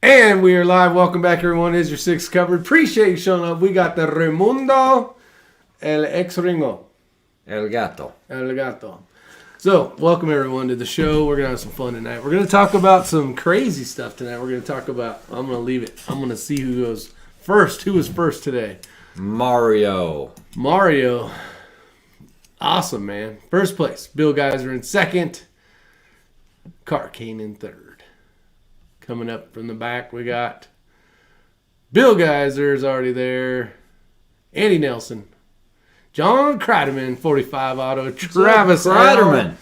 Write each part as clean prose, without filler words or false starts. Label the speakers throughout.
Speaker 1: And we are live. Welcome back, everyone. Isyour6 covered. Appreciate you showing up. We got the Raimundo El Ex Ringo.
Speaker 2: El Gato.
Speaker 1: El Gato. So, welcome everyone to the show. We're going to have some fun tonight. We're going to talk about some crazy stuff tonight. We're going to talk about, I'm going to leave it. I'm going to see who goes first. Who was first today?
Speaker 2: Mario.
Speaker 1: Awesome, man. First place. Bill Geyser in second. Car Kane in third. Coming up from the back, we got Bill Geyser is already there. Andy Nelson. John Kreiderman, 45 Auto. Travis
Speaker 2: Kreiderman.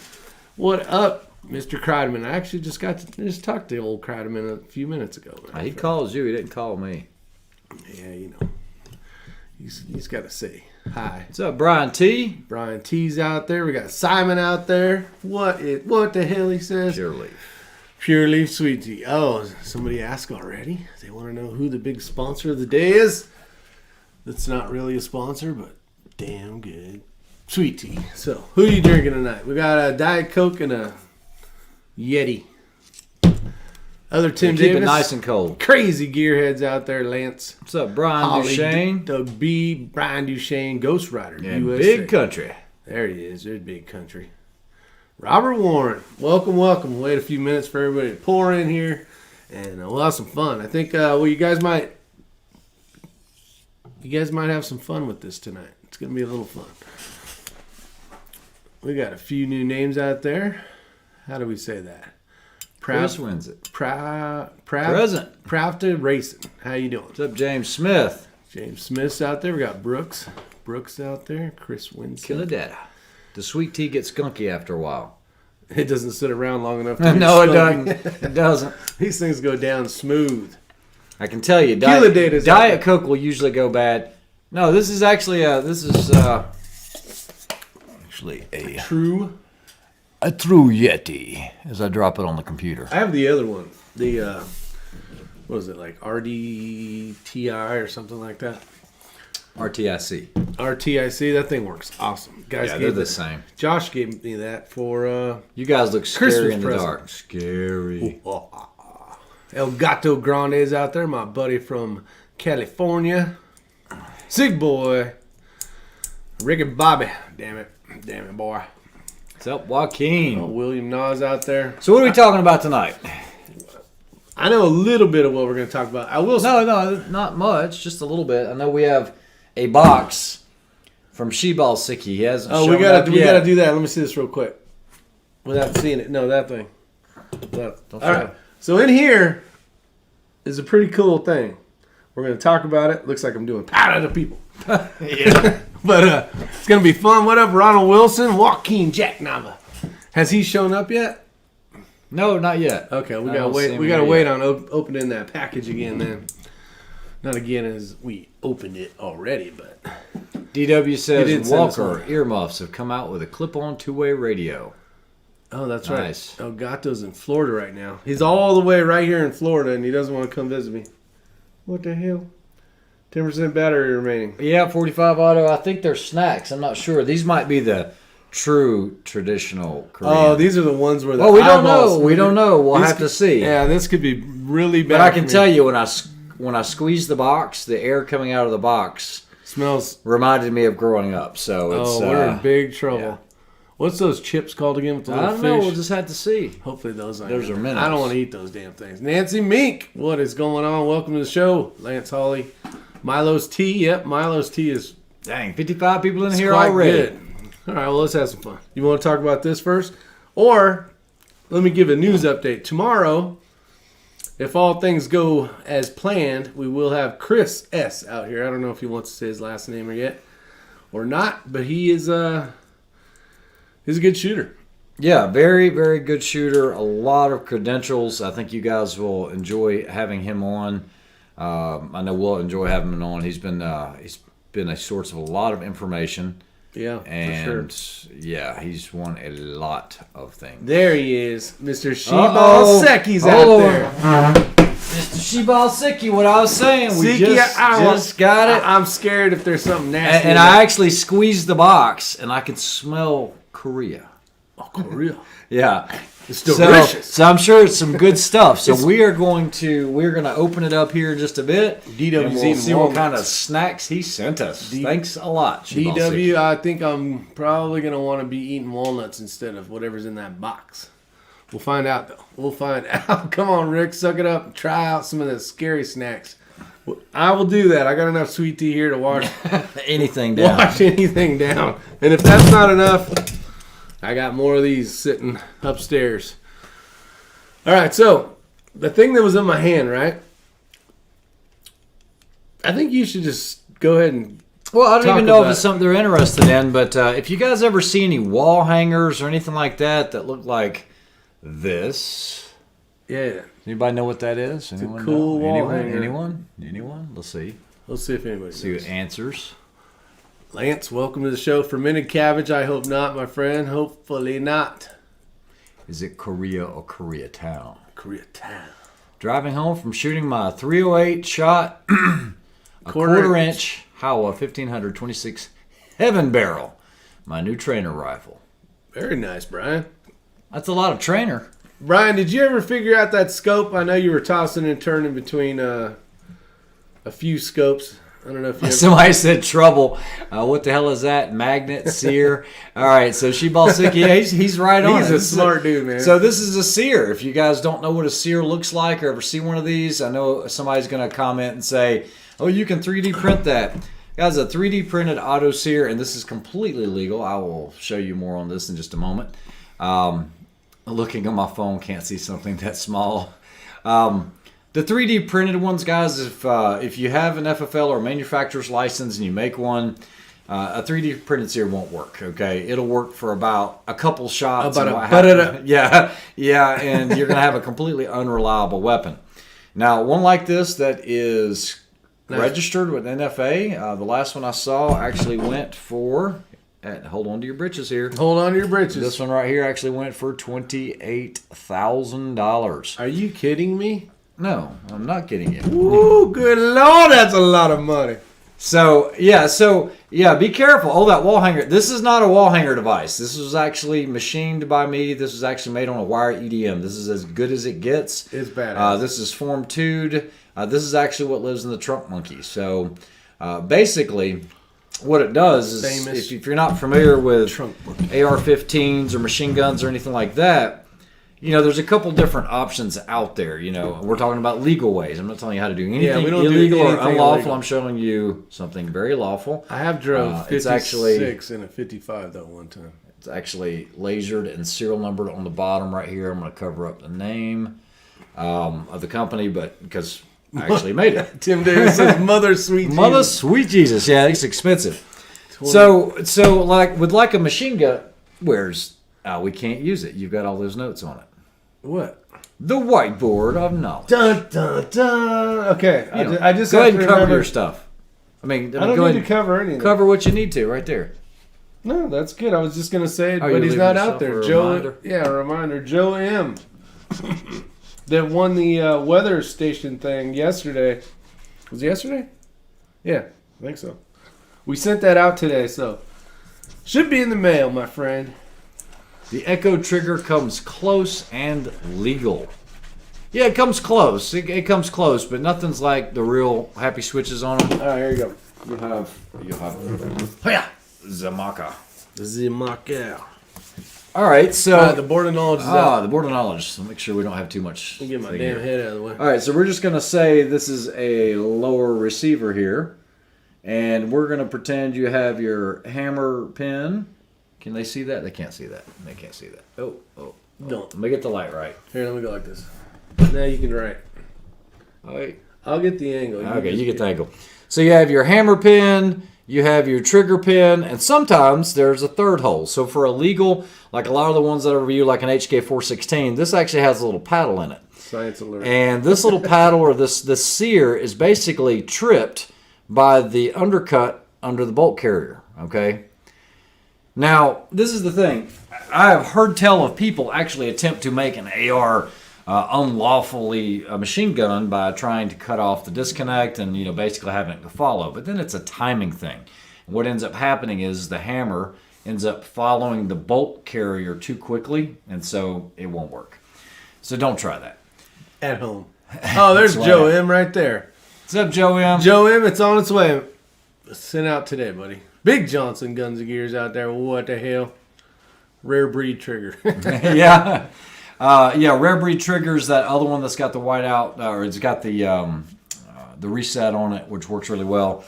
Speaker 1: What up, Mr. Kreiderman? I actually just talked to old Kreiderman a few minutes ago.
Speaker 2: He calls you. He didn't call me.
Speaker 1: Yeah, you know. He's got to say hi.
Speaker 2: What's up, Brian T?
Speaker 1: Brian T's out there. We got Simon out there. What the hell he says? Pure Leaf Sweet Tea. Oh, somebody asked already. They want to know who the big sponsor of the day is. That's not really a sponsor, but damn good. Sweet tea. So, who are you drinking tonight? We got a Diet Coke and a Yeti. Other Tim Davis.
Speaker 2: Keep it nice and cold.
Speaker 1: Crazy gearheads out there. Lance.
Speaker 2: What's up, Brian Duchesne?
Speaker 1: Doug B. Brian Duchesne. Ghost Rider.
Speaker 2: Yeah,
Speaker 1: USA.
Speaker 2: Big country.
Speaker 1: There he is. There's big country. Robert Warren. Welcome. We'll wait a few minutes for everybody to pour in here. And we'll have some fun. I think you guys might have some fun with this tonight. It's going to be a little fun. We got a few new names out there. How do we say that?
Speaker 2: Chris wins it.
Speaker 1: Present. Proud to racing. How you doing?
Speaker 2: What's up, James Smith?
Speaker 1: James Smith's out there. We got Brooks. Brooks out there. Chris wins.
Speaker 2: Killer data. The sweet tea gets skunky after a while.
Speaker 1: It doesn't sit around long enough to get
Speaker 2: No, it
Speaker 1: skunky.
Speaker 2: doesn't. It doesn't.
Speaker 1: These things go down smooth.
Speaker 2: I can tell you, Diet Coke will usually go bad. No, this is actually a
Speaker 1: true
Speaker 2: Yeti. As I drop it on the computer,
Speaker 1: I have the other one. The what is it, like RDTI or something like that?
Speaker 2: RTIC.
Speaker 1: RTIC. That thing works awesome, guys.
Speaker 2: Yeah, they're the same.
Speaker 1: Josh gave me that for
Speaker 2: you guys look scary
Speaker 1: Christmas
Speaker 2: in the
Speaker 1: present.
Speaker 2: dark. Scary.
Speaker 1: El Gato Grande is out there, my buddy from California. Sig Boy. Ricky Bobby. Damn it, boy.
Speaker 2: What's up, Joaquin?
Speaker 1: Oh, William Nas out there.
Speaker 2: So what are we talking about tonight?
Speaker 1: I know a little bit of what we're going to talk about. I will.
Speaker 2: No, not much. Just a little bit. I know we have a box from Isyour6covered. He hasn't.
Speaker 1: Oh, we gotta do that. Let me see this real quick. Without seeing it. No, that thing. All right. So in here is a pretty cool thing. We're going to talk about it. Looks like I'm doing powder to people.
Speaker 2: Yeah.
Speaker 1: But it's going to be fun. What up, Ronald Wilson? Joaquin Jack Nava. Has he shown up yet?
Speaker 2: No, not yet.
Speaker 1: Okay, we got to wait. We got to wait on opening that package again then. Not again as we opened it already, but
Speaker 2: DW says Walker earmuffs have come out with a clip-on two-way radio.
Speaker 1: Oh, that's
Speaker 2: nice.
Speaker 1: Right. El Gato's in Florida right now. He's all the way right here in Florida, and he doesn't want to come visit me. What the hell? 10% battery remaining.
Speaker 2: Yeah, 45 Auto. I think they're snacks. I'm not sure. These might be the true traditional Korean.
Speaker 1: Oh, these are the ones where the
Speaker 2: we don't know. We don't know. We'll have to see.
Speaker 1: Yeah, this could be really bad.
Speaker 2: But I can tell you, when I squeeze the box, the air coming out of the box reminded me of growing up. So it's
Speaker 1: we're in big trouble.
Speaker 2: Yeah.
Speaker 1: What's those chips called again with the little fish?
Speaker 2: I don't know. We'll just have to see.
Speaker 1: Hopefully those are
Speaker 2: minutes.
Speaker 1: I don't want to eat those damn things. Nancy Mink, what is going on? Welcome to the show. Lance Hawley. Milo's Tea. Yep, Milo's Tea is...
Speaker 2: Dang, 55 people in here already.
Speaker 1: Good. All right, well, let's have some fun. You want to talk about this first? Or let me give a news update. Tomorrow, if all things go as planned, we will have Chris S. out here. I don't know if he wants to say his last name yet or not, but he is... He's a good shooter.
Speaker 2: Yeah, very, very good shooter. A lot of credentials. I think you guys will enjoy having him on. I know we'll enjoy having him on. He's been a source of a lot of information.
Speaker 1: Yeah,
Speaker 2: and
Speaker 1: for sure.
Speaker 2: Yeah, he's won a lot of things.
Speaker 1: There he is, Mr. Shibalseki's out there.
Speaker 2: Mr. Shibalseki, what I was saying, we
Speaker 1: Seki,
Speaker 2: just got it.
Speaker 1: I'm scared if there's something nasty.
Speaker 2: And I actually squeezed the box, and I could smell Korea.
Speaker 1: Oh, Korea.
Speaker 2: Yeah.
Speaker 1: It's delicious.
Speaker 2: So I'm sure it's some good stuff. So we're gonna open it up here in just a bit.
Speaker 1: DW's
Speaker 2: and we'll see what kind of snacks he sent us. Thanks a lot,
Speaker 1: DW. I think I'm probably gonna want to be eating walnuts instead of whatever's in that box. We'll find out though. We'll find out. Come on, Rick, suck it up and try out some of the scary snacks. I will do that. I got enough sweet tea here to wash
Speaker 2: anything down.
Speaker 1: Wash anything down. And if that's not enough, I got more of these sitting upstairs. All right, so the thing that was in my hand, right? I think you should just go ahead and
Speaker 2: Well, I don't even know if it's something they're interested in, but if you guys ever see any wall hangers or anything like that look like this.
Speaker 1: Yeah.
Speaker 2: Anybody know what that is?
Speaker 1: It's anyone a cool wall hanger.
Speaker 2: Anyone? Let's see.
Speaker 1: Let's see if anybody
Speaker 2: see what answers.
Speaker 1: Lance, welcome to the show. Fermented cabbage, I hope not, my friend. Hopefully not.
Speaker 2: Is it Korea or Koreatown?
Speaker 1: Koreatown.
Speaker 2: Driving home from shooting my 308 shot, a quarter-inch Howa 1500 26 Heaven Barrel, my new trainer rifle.
Speaker 1: Very nice, Brian.
Speaker 2: That's a lot of trainer.
Speaker 1: Brian, did you ever figure out that scope? I know you were tossing and turning between a few scopes. I don't know if you
Speaker 2: Somebody said trouble. What the hell is that? Magnet, Sear. All right, so she Balsicki, yeah, he's right on.
Speaker 1: He's a smart dude, man.
Speaker 2: So this is a Sear. If you guys don't know what a Sear looks like or ever see one of these, I know somebody's going to comment and say, oh, you can 3D print that. Guys, a 3D printed auto Sear, and this is completely legal. I will show you more on this in just a moment. Looking on my phone, can't see something that small. The 3D printed ones, guys, if you have an FFL or manufacturer's license and you make one, a 3D printed Sear won't work, okay? It'll work for about a couple shots. Yeah, and you're going to have a completely unreliable weapon. Now, one like this that is registered with NFA, the last one I saw actually went for... hold on to your britches here.
Speaker 1: Hold on to your britches.
Speaker 2: This one right here actually went for $28,000.
Speaker 1: Are you kidding me?
Speaker 2: No, I'm not kidding you.
Speaker 1: Ooh, good Lord, that's a lot of money.
Speaker 2: So be careful. Oh, that wall hanger. This is not a wall hanger device. This was actually machined by me. This was actually made on a wire EDM. This is as good as it gets.
Speaker 1: It's badass.
Speaker 2: This is Form 2'd. This is actually what lives in the trunk monkey. So basically... what it does is, if you're not familiar with AR-15s or machine guns or anything like that, there's a couple different options out there. We're talking about legal ways. I'm not telling you how to do anything illegal or unlawful. Illegal. I'm showing you something very lawful.
Speaker 1: I have drove 56 in a 55 though one time.
Speaker 2: It's actually lasered and serial numbered on the bottom right here. I'm going to cover up the name of the company, but because I actually made it.
Speaker 1: Tim Davis says, "Mother sweet Jesus."
Speaker 2: Mother sweet Jesus. Yeah, it's expensive. So like with a machine gun, we can't use it. You've got all those notes on it.
Speaker 1: What?
Speaker 2: The whiteboard of knowledge.
Speaker 1: Dun dun dun. Okay, I just
Speaker 2: go ahead and cover your stuff. I mean,
Speaker 1: I don't need to cover anything.
Speaker 2: Cover what you need to right there.
Speaker 1: No, that's good. I was just gonna say it, but he's not out there. Joe, a reminder. Joe M. that won the weather station thing yesterday. Was it yesterday? Yeah, I think so. We sent that out today, so should be in the mail, my friend.
Speaker 2: The Echo trigger comes close and legal. Yeah, it comes close. It comes close, but nothing's like the real happy switches on them.
Speaker 1: All right, here you go.
Speaker 2: You have Zamaka. All right, so
Speaker 1: the board of knowledge is out.
Speaker 2: The board of knowledge. So make sure we don't have too much.
Speaker 1: Get my damn head out of the way.
Speaker 2: All right, so we're just gonna say this is a lower receiver here, and we're gonna pretend you have your hammer pin. Can they see that? They can't see that. They can't see that. Oh.
Speaker 1: Don't.
Speaker 2: Let me get the light right.
Speaker 1: Here, let me go like this. Now you can write.
Speaker 2: All right.
Speaker 1: I'll get the angle.
Speaker 2: Okay, you get the angle. So you have your hammer pin, you have your trigger pin, and sometimes there's a third hole. So for a legal, like a lot of the ones that I review, like an HK416, this actually has a little paddle in it.
Speaker 1: Science alert.
Speaker 2: And this little paddle or this Sear is basically tripped by the undercut under the bolt carrier, okay? Now, this is the thing. I have heard tell of people actually attempt to make an AR unlawfully a machine gun by trying to cut off the disconnect and basically having it to follow. But then it's a timing thing. And what ends up happening is the hammer ends up following the bolt carrier too quickly, and so it won't work. So don't try that.
Speaker 1: At home. Oh, there's Joe M right there.
Speaker 2: What's up, Joe M?
Speaker 1: Joe M, it's on its way. Sent out today, buddy. Big Johnson Guns and Gears out there. What the hell? Rare breed trigger.
Speaker 2: Yeah. Rare breed triggers, that other one that's got the whiteout, or it's got the reset on it, which works really well.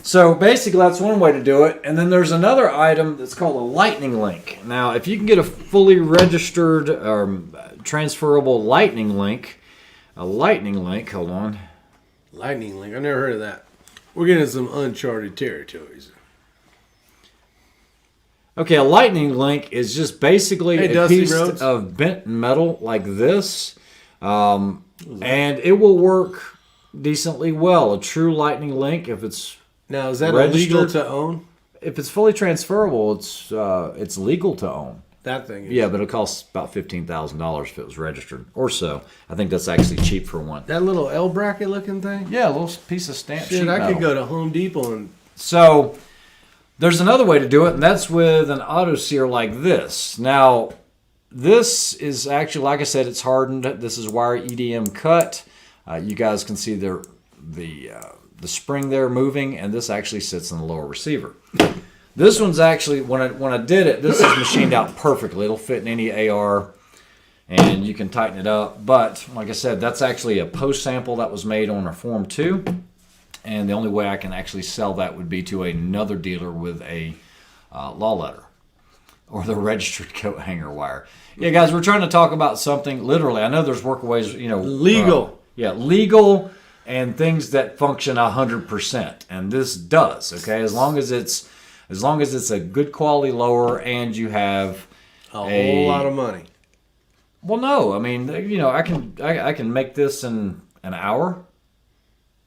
Speaker 2: So basically, that's one way to do it. And then there's another item that's called a lightning link. Now, if you can get a fully registered transferable lightning link, hold on.
Speaker 1: Lightning link. I've never heard of that. We're getting some uncharted territories.
Speaker 2: Okay, a lightning link is just basically a
Speaker 1: Dusty
Speaker 2: piece
Speaker 1: Rhodes.
Speaker 2: of bent metal like this. And it will work decently well. A true lightning link, if it's
Speaker 1: Now, is that
Speaker 2: registered,
Speaker 1: illegal to own?
Speaker 2: if it's fully transferable, it's legal to own.
Speaker 1: That thing is.
Speaker 2: Yeah, but it costs about $15,000 if it was registered or so. I think that's actually cheap for one.
Speaker 1: That little L bracket looking thing?
Speaker 2: Yeah, a little piece of stamped sheet
Speaker 1: Shit, I
Speaker 2: metal.
Speaker 1: could go to Home Depot and...
Speaker 2: So there's another way to do it, and that's with an auto sear like this. Now, this is actually, like I said, it's hardened. This is wire EDM cut. You guys can see the spring there moving, and this actually sits in the lower receiver. This one's actually, when I did it, this is machined out perfectly. It'll fit in any AR, and you can tighten it up. But, like I said, that's actually a post sample that was made on a Form 2. And the only way I can actually sell that would be to another dealer with a law letter or the registered coat hanger wire. Yeah, guys, we're trying to talk about something literally. I know there's workaways,
Speaker 1: Legal.
Speaker 2: Legal and things that function 100%, and this does. Okay, as long as it's a good quality lower and you have
Speaker 1: a whole lot of money.
Speaker 2: Well, no, I mean, I can make this in an hour.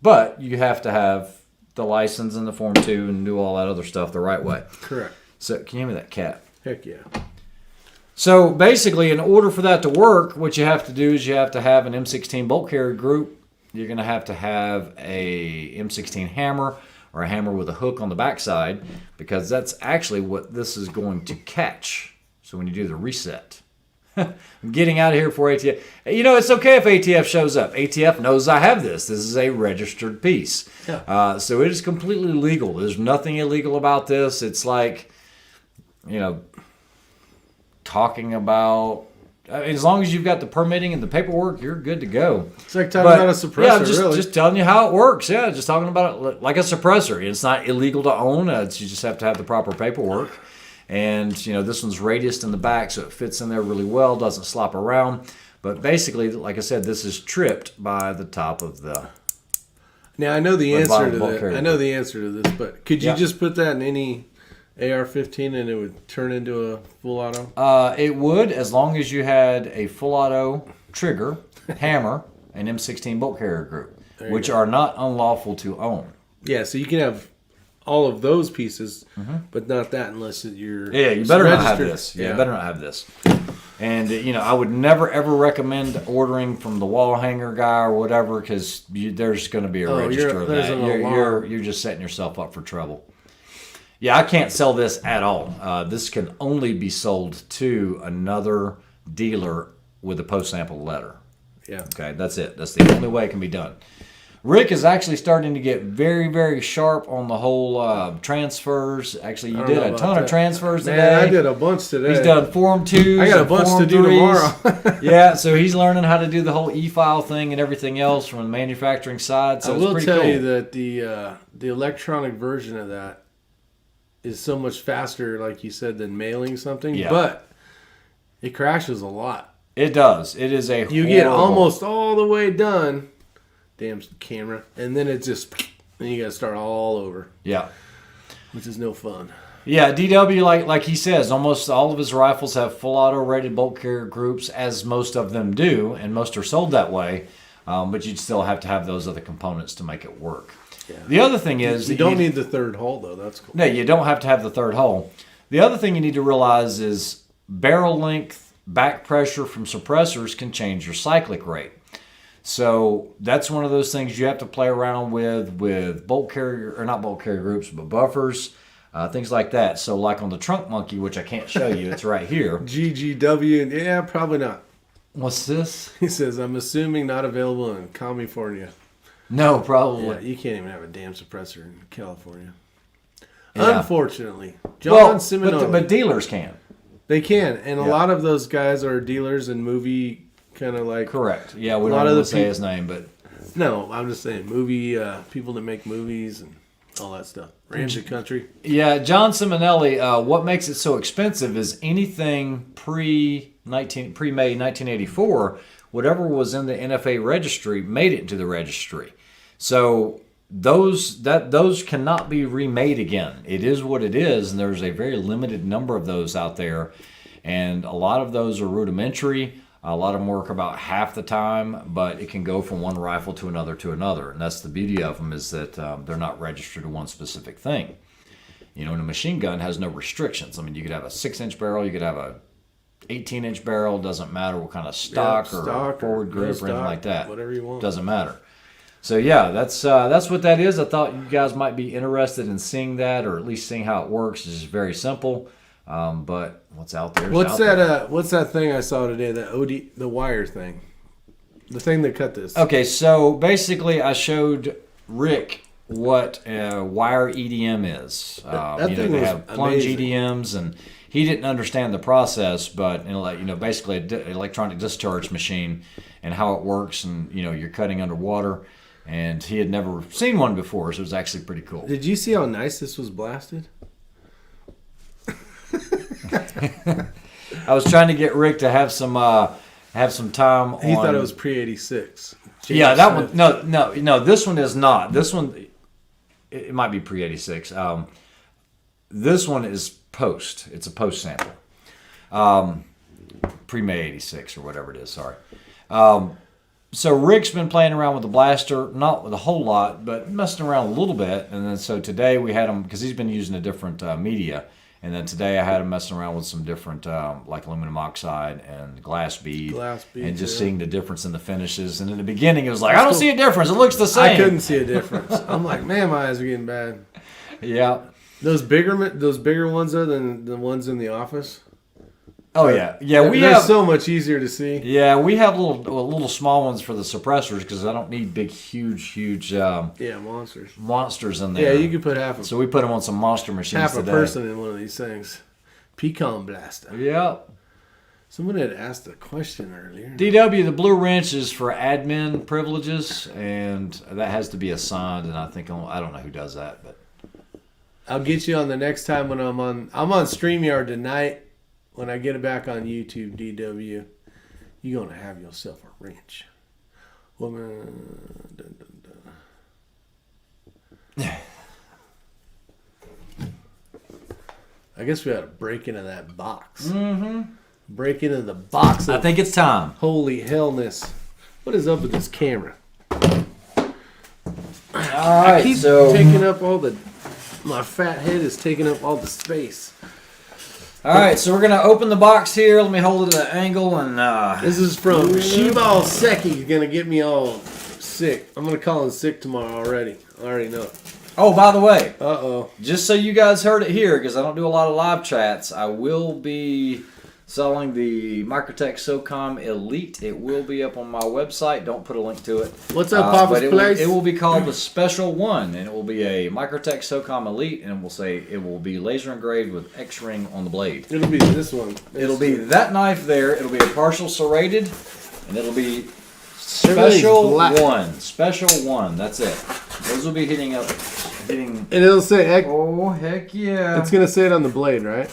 Speaker 2: But you have to have the license and the Form 2 and do all that other stuff the right way.
Speaker 1: Correct.
Speaker 2: So, can you hand me that cap?
Speaker 1: Heck yeah.
Speaker 2: So, basically, in order for that to work, what you have to do is you have to have an M16 bolt carrier group. You're going to have a M16 hammer or a hammer with a hook on the backside, because that's actually what this is going to catch. So, when you do the reset. I'm getting out of here for ATF. It's okay if ATF shows up. ATF knows I have this. This is a registered piece.
Speaker 1: Yeah.
Speaker 2: So it is completely legal. There's nothing illegal about this. It's like, talking about... as long as you've got the permitting and the paperwork, you're good to go.
Speaker 1: It's like talking about a suppressor,
Speaker 2: just telling you how it works. Yeah, just talking about it like a suppressor. It's not illegal to own. You just have to have the proper paperwork. And, this one's radiused in the back, so it fits in there really well, doesn't slop around. But basically, like I said, this is tripped by the top of the...
Speaker 1: Now, I know the answer to that.
Speaker 2: carrier.
Speaker 1: I know the answer to this, but could you
Speaker 2: Yeah.
Speaker 1: just put that in any AR-15 and it would turn into a full auto?
Speaker 2: It would, as long as you had a full auto trigger, hammer, and M16 bolt carrier group, which are not unlawful to own.
Speaker 1: Yeah, so you can have all of those pieces, but not that unless you're
Speaker 2: You better not have
Speaker 1: registered.
Speaker 2: this. You better not have this. And, I would never, ever recommend ordering from the wall hanger guy or whatever, because there's going to be a register of
Speaker 1: there's
Speaker 2: that.
Speaker 1: an alarm.
Speaker 2: You're just setting yourself up for trouble. Yeah, I can't sell this at all. This can only be sold to another dealer with a post-sample letter.
Speaker 1: Yeah.
Speaker 2: Okay, that's it. That's the only way it can be done. Rick is actually starting to get very, very sharp on the whole transfers. Actually, you did a ton of transfers today.
Speaker 1: Man, I did a bunch today.
Speaker 2: He's done Form 2s.
Speaker 1: I got a bunch to do tomorrow.
Speaker 2: Yeah, so he's learning how to do the whole e-file thing and everything else from the manufacturing side. So
Speaker 1: I
Speaker 2: it's
Speaker 1: will
Speaker 2: pretty
Speaker 1: tell
Speaker 2: cool.
Speaker 1: you that the electronic version of that is so much faster, like you said, than mailing something.
Speaker 2: Yeah.
Speaker 1: But it crashes a lot.
Speaker 2: It does. It is a
Speaker 1: You get almost all the way done. Damn camera. And then it just... Then you got to start all over.
Speaker 2: Yeah.
Speaker 1: Which is no fun.
Speaker 2: Yeah, DW, like he says, almost all of his rifles have full auto rated bolt carrier groups, as most of them do, and most are sold that way. But you'd still have to have those other components to make it work. Yeah. The other thing is...
Speaker 1: You don't need the third hull, though. That's cool.
Speaker 2: No, you don't have to have the third hull. The other thing you need to realize is barrel length, back pressure from suppressors can change your cyclic rate. So that's one of those things you have to play around with bolt carrier, or not bolt carrier groups, but buffers. things like that. So like on the Trunk Monkey, which I can't show you, it's right here.
Speaker 1: GGW, yeah, probably not.
Speaker 2: What's this?
Speaker 1: He says, I'm assuming not available in California.
Speaker 2: No, probably.
Speaker 1: Yeah, you can't even have a damn suppressor in California.
Speaker 2: Yeah.
Speaker 1: Unfortunately. John
Speaker 2: Well, but dealers can.
Speaker 1: They can, and a
Speaker 2: Yeah.
Speaker 1: lot of those guys are dealers in movie kind of like...
Speaker 2: Correct. Yeah, we
Speaker 1: A lot
Speaker 2: don't
Speaker 1: of
Speaker 2: want
Speaker 1: the
Speaker 2: to say his name, but...
Speaker 1: No, I'm just saying movie people that make movies and all that stuff. Ramsey Country.
Speaker 2: Yeah, John Simonelli, what makes it so expensive is anything pre-May 1984, whatever was in the NFA registry made it into the registry. So those cannot be remade again. It is what it is, and there's a very limited number of those out there, and a lot of those are rudimentary. A lot of them work about half the time, but it can go from one rifle to another, and that's the beauty of them, is that they're not registered to one specific thing. You know, and a machine gun has no restrictions. I mean, you could have a 6-inch barrel, you could have a 18-inch barrel, doesn't matter what kind of stock or forward grip or anything like that.
Speaker 1: Whatever you want.
Speaker 2: Doesn't matter. So yeah, that's what that is. I thought you guys might be interested in seeing that, or at least seeing how it works. It's just very simple. But what's out there?
Speaker 1: What's that thing I saw today? The wire thing, the thing that cut this.
Speaker 2: Okay, so basically, I showed Rick what wire EDM is.
Speaker 1: That thing
Speaker 2: they
Speaker 1: was
Speaker 2: have plunge
Speaker 1: amazing.
Speaker 2: EDMs, and he didn't understand the process, but basically an electronic discharge machine and how it works, and you're cutting underwater, and he had never seen one before, so it was actually pretty cool.
Speaker 1: Did you see how nice this was blasted?
Speaker 2: I was trying to get Rick to have some time.
Speaker 1: He thought it was pre-86.
Speaker 2: Yeah, that one. No. This one is not. This one, it might be pre-86. This one is post. It's a post sample. Pre-May 86 or whatever it is. Sorry. So Rick's been playing around with the blaster, not with a whole lot, but messing around a little bit. And then so today we had him, because he's been using a different media. And then today I had him messing around with some different, like aluminum oxide and glass bead, and just seeing the difference in the finishes. And in the beginning, it was like, I don't see a difference. It looks the same.
Speaker 1: I couldn't see a difference. I'm like, man, my eyes are getting bad.
Speaker 2: Yeah.
Speaker 1: Those bigger ones though than the ones in the office.
Speaker 2: Oh yeah.
Speaker 1: They're so much easier to see.
Speaker 2: Yeah, we have little small ones for the suppressors because I don't need big, huge. Monsters in there.
Speaker 1: Yeah, you could put half.
Speaker 2: So we put them on some monster machines.
Speaker 1: Half
Speaker 2: today.
Speaker 1: a person in one of these things. Pecan blaster.
Speaker 2: Yeah.
Speaker 1: Someone had asked a question earlier.
Speaker 2: DW, the blue wrench is for admin privileges, and that has to be assigned. And I don't know who does that, but
Speaker 1: I'll get you on the next time when I'm on StreamYard tonight. When I get it back on YouTube, DW, you're going to have yourself a wrench. I guess we ought to break into that box.
Speaker 2: Mm-hmm.
Speaker 1: Break into the box.
Speaker 2: I think it's time.
Speaker 1: Holy hellness. What is up with this camera?
Speaker 2: All right,
Speaker 1: I keep taking up my fat head is taking up all the space.
Speaker 2: All right, so we're going to open the box here. Let me hold it at an angle. And
Speaker 1: this is from Isyour6covered. He's going to get me all sick. I'm going to call him sick tomorrow already. I already know it.
Speaker 2: Oh, by the way.
Speaker 1: Uh-oh.
Speaker 2: Just so you guys heard it here, because I don't do a lot of live chats, I will be selling the Microtech SOCOM Elite. It will be up on my website. Don't put a link to it.
Speaker 1: What's up, Papa's Place?
Speaker 2: It will be called the Special One, and it will be a Microtech SOCOM Elite, and it will be laser engraved with X-ring on the blade.
Speaker 1: It'll be this one.
Speaker 2: It'll be that knife there. It'll be a partial serrated, and it'll be Special One. Special One. That's it. Those will be hitting.
Speaker 1: And it'll say
Speaker 2: oh, heck yeah.
Speaker 1: It's going to say it on the blade, right?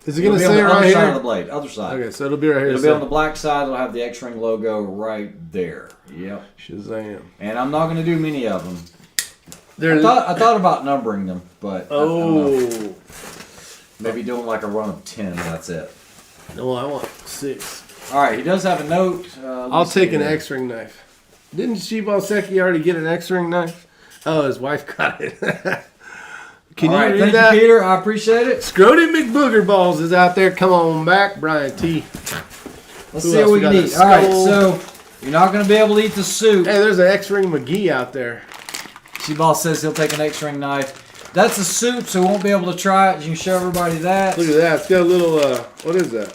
Speaker 1: Is it going to say it
Speaker 2: right
Speaker 1: here?
Speaker 2: Other side of the blade. Other side.
Speaker 1: Okay, so it'll be right here.
Speaker 2: It'll be on the black side. It'll have the X-ring logo right there. Yep.
Speaker 1: Shazam.
Speaker 2: And I'm not going to do many of them. I thought about numbering them, but I don't know. Maybe doing like a run of 10. That's it.
Speaker 1: No, I want 6.
Speaker 2: All right. He does have a note.
Speaker 1: I'll take an X-ring knife. Didn't Shibal already get an X-ring knife? Oh, his wife got it. Can you read that?
Speaker 2: Thank you, Peter. I appreciate it.
Speaker 1: Scrody McBooger Balls is out there. Come on back, Brian T.
Speaker 2: Let's see what we can eat. All right, so you're not going to be able to eat the soup.
Speaker 1: Hey, there's an X-ring McGee out there.
Speaker 2: Shibal says he'll take an X-ring knife. That's a soup, so we won't be able to try it. You can show everybody that.
Speaker 1: Look at that. It's got a little, what is that?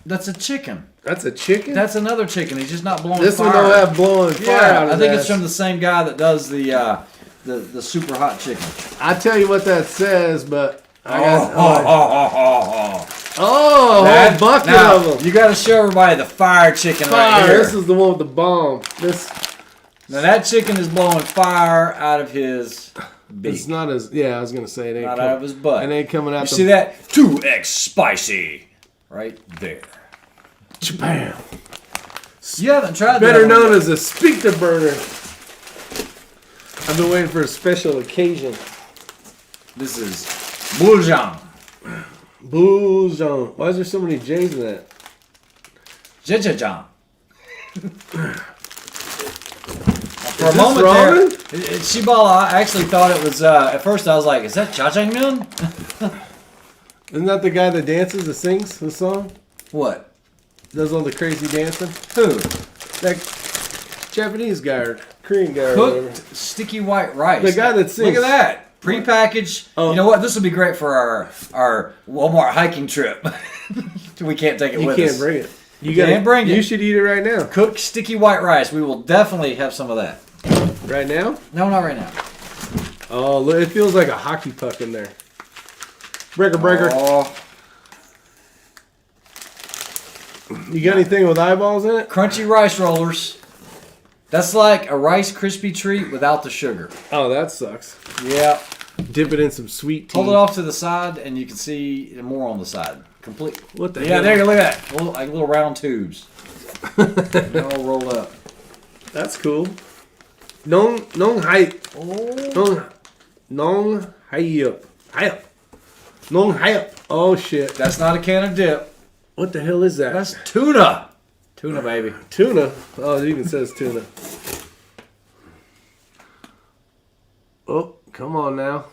Speaker 2: That's a chicken.
Speaker 1: That's a chicken?
Speaker 2: That's another chicken. He's just not blowing
Speaker 1: this
Speaker 2: fire.
Speaker 1: This one don't have blowing fire out of
Speaker 2: I think
Speaker 1: that.
Speaker 2: it's from the same guy that does the super hot chicken.
Speaker 1: I tell you what that says, but I got a bucket of them.
Speaker 2: You got to show everybody the fire chicken right here.
Speaker 1: This is the one with the bomb.
Speaker 2: Now that chicken is blowing fire out of his beak.
Speaker 1: It's not as I was gonna say it ain't
Speaker 2: not out of his butt.
Speaker 1: It ain't coming out.
Speaker 2: You see that? 2x spicy, right there.
Speaker 1: Bam.
Speaker 2: You haven't tried
Speaker 1: Better
Speaker 2: that
Speaker 1: known as a speaker burner. I've been waiting for a special occasion.
Speaker 2: This is bouillon.
Speaker 1: Bouillon. Why is there so many J's in that?
Speaker 2: Jajajang. For a
Speaker 1: this
Speaker 2: moment
Speaker 1: ramen?
Speaker 2: there, Shibala, I actually thought it was, at first I was like, is that jajangmyeon?
Speaker 1: Isn't that the guy that dances, that sings the song?
Speaker 2: What?
Speaker 1: Does all the crazy dancing?
Speaker 2: Who?
Speaker 1: That Japanese guy or Korean guy or whatever.
Speaker 2: Cooked sticky white rice.
Speaker 1: The guy that sings.
Speaker 2: Look at that. Prepackaged.
Speaker 1: Oh.
Speaker 2: You know what? This will be great for our Walmart hiking trip. We can't take it with us.
Speaker 1: You can't bring it.
Speaker 2: You can't bring it.
Speaker 1: You should eat it right now.
Speaker 2: Cooked sticky white rice. We will definitely have some of that.
Speaker 1: Right now?
Speaker 2: No, not right now.
Speaker 1: Oh, look, it feels like a hockey puck in there. Breaker.
Speaker 2: Oh.
Speaker 1: You got anything with eyeballs in it?
Speaker 2: Crunchy rice rollers. That's like a Rice Krispie treat without the sugar.
Speaker 1: Oh, that sucks.
Speaker 2: Yeah.
Speaker 1: Dip it in some sweet tea.
Speaker 2: Hold it off to the side, and you can see more on the side. Complete.
Speaker 1: What the
Speaker 2: Yeah,
Speaker 1: hell?
Speaker 2: there you go. Look at that. Like little round tubes. They're all rolled up.
Speaker 1: That's cool. Nong hai.
Speaker 2: Oh.
Speaker 1: Nong hai. Nong hai. Oh shit.
Speaker 2: That's not a can of dip.
Speaker 1: What the hell is that?
Speaker 2: That's tuna. Tuna, baby.
Speaker 1: Tuna. Oh, it even says tuna. Oh, come on now.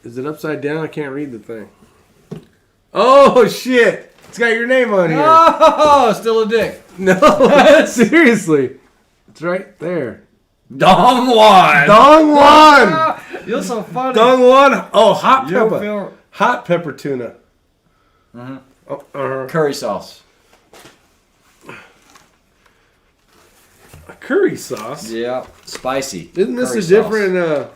Speaker 1: Is it upside down? I can't read the thing. Oh shit! It's got your name on here.
Speaker 2: Oh, still a dick.
Speaker 1: No, seriously. It's right there.
Speaker 2: Dongwon.
Speaker 1: Dongwon.
Speaker 2: You're so funny.
Speaker 1: Dongwon. Oh, hot
Speaker 2: You'll
Speaker 1: pepper.
Speaker 2: feel-
Speaker 1: Hot pepper tuna.
Speaker 2: Mhm.
Speaker 1: Oh,
Speaker 2: Curry sauce.
Speaker 1: a curry sauce.
Speaker 2: Yeah, spicy.
Speaker 1: Isn't this
Speaker 2: Curry
Speaker 1: a
Speaker 2: sauce.
Speaker 1: different?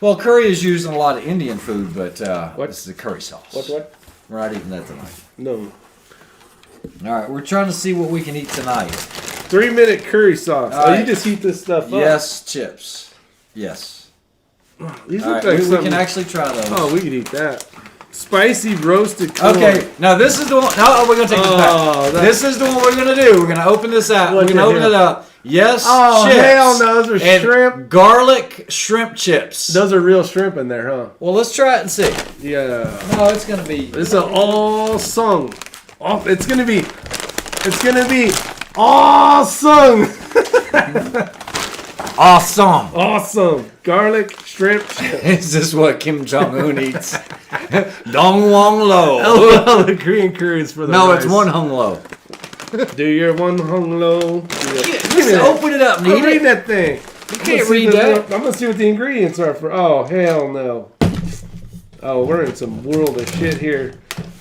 Speaker 2: Well, curry is used in a lot of Indian food, but
Speaker 1: What?
Speaker 2: this is a curry sauce.
Speaker 1: What?
Speaker 2: We're not eating that tonight.
Speaker 1: No.
Speaker 2: All right, we're trying to see what we can eat tonight.
Speaker 1: 3-minute curry sauce.
Speaker 2: All
Speaker 1: Oh,
Speaker 2: right.
Speaker 1: you just heat this stuff up.
Speaker 2: Yes, chips. Yes.
Speaker 1: These
Speaker 2: All
Speaker 1: look
Speaker 2: right,
Speaker 1: like
Speaker 2: we
Speaker 1: something.
Speaker 2: can actually try those.
Speaker 1: Oh, we could eat that. Spicy roasted corn.
Speaker 2: Okay, now this is the one. No, we're gonna take this
Speaker 1: Oh,
Speaker 2: back. This is the one we're gonna do. We're gonna open this out.
Speaker 1: What
Speaker 2: We're gonna
Speaker 1: the
Speaker 2: open
Speaker 1: hell?
Speaker 2: it up. Yes,
Speaker 1: Oh,
Speaker 2: chips.
Speaker 1: hell no, those are
Speaker 2: And
Speaker 1: shrimp.
Speaker 2: Garlic shrimp chips.
Speaker 1: Those are real shrimp in there, huh?
Speaker 2: Well, let's try it and see.
Speaker 1: Yeah.
Speaker 2: No, it's gonna be.
Speaker 1: It's an all sung. Oh, it's gonna be awesome.
Speaker 2: Awesome.
Speaker 1: Awesome. Garlic shrimp.
Speaker 2: Is this what Kim Jong Un eats? Dong Wong Lo.
Speaker 1: Oh, the Korean curry is for the
Speaker 2: No,
Speaker 1: rice.
Speaker 2: it's one hung low.
Speaker 1: Do your one hung low.
Speaker 2: Just open it up and
Speaker 1: I'm
Speaker 2: eat
Speaker 1: reading
Speaker 2: it.
Speaker 1: that thing.
Speaker 2: You can't read that.
Speaker 1: I'm gonna see what the ingredients are for. Oh hell no. Oh, we're in some world of shit here.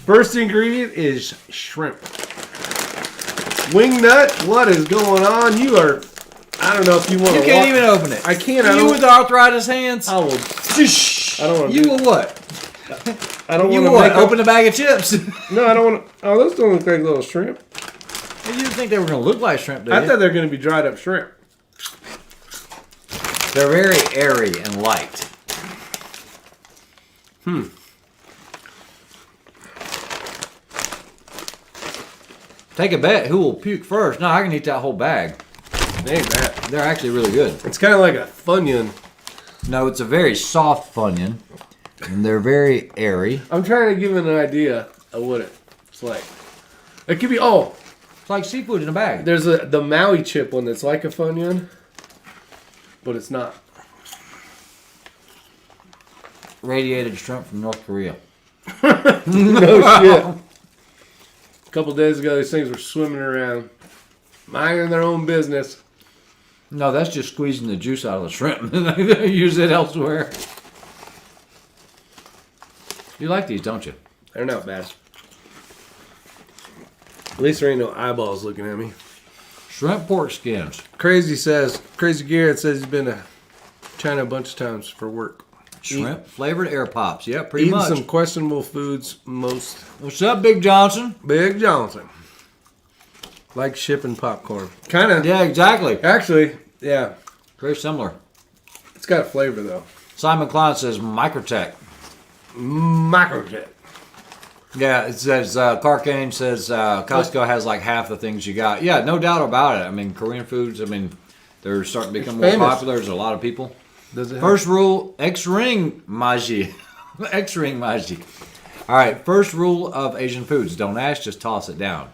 Speaker 1: First ingredient is shrimp. Wingnut, what is going on? You are. I don't know if you want to.
Speaker 2: You can't even open it.
Speaker 1: I can't.
Speaker 2: You with arthritis hands.
Speaker 1: I will. I don't want to.
Speaker 2: You will what?
Speaker 1: I don't
Speaker 2: You
Speaker 1: want to
Speaker 2: what?
Speaker 1: make
Speaker 2: Open a bag of chips.
Speaker 1: No, I don't want to. Oh, those don't look like little shrimp.
Speaker 2: You didn't think they were going to look like shrimp, did
Speaker 1: I
Speaker 2: you?
Speaker 1: thought they were going to be dried up shrimp.
Speaker 2: They're very airy and light. Take a bet. Who will puke first? No, I can eat that whole bag.
Speaker 1: They ain't bad.
Speaker 2: They're actually really good.
Speaker 1: It's kind of like a Funyun.
Speaker 2: No, it's a very soft Funyun. And they're very airy.
Speaker 1: I'm trying to give an idea of what it's like. It could be. Oh,
Speaker 2: It's like seafood in a bag.
Speaker 1: there's the Maui chip one that's like a Funyun, but it's not.
Speaker 2: Radiated shrimp from North Korea.
Speaker 1: No shit. A couple days ago, these things were swimming around, minding their own business.
Speaker 2: No, that's just squeezing the juice out of the shrimp. Use it elsewhere. You like these, don't you?
Speaker 1: They're not bad. At least there ain't no eyeballs looking at me.
Speaker 2: Shrimp pork skins.
Speaker 1: Crazy Garrett says he's been to China a bunch of times for work.
Speaker 2: Shrimp flavored air pops. Yeah, pretty
Speaker 1: Eating
Speaker 2: much.
Speaker 1: some questionable foods most.
Speaker 2: What's up, Big Johnson?
Speaker 1: Big Johnson. Like shipping popcorn. Kind of.
Speaker 2: Yeah, exactly.
Speaker 1: Actually, yeah.
Speaker 2: Very similar.
Speaker 1: It's got a flavor, though.
Speaker 2: Simon Klein says Microtech.
Speaker 1: Microjet.
Speaker 2: Yeah, it says, Carcane says Costco has like half the things you got. Yeah, no doubt about it. I mean, Korean foods, they're starting to become more popular. There's a lot of people.
Speaker 1: Does it
Speaker 2: First rule, X-Ring Maji. X-Ring Maji. All right, first rule of Asian foods. Don't ask, just toss it down.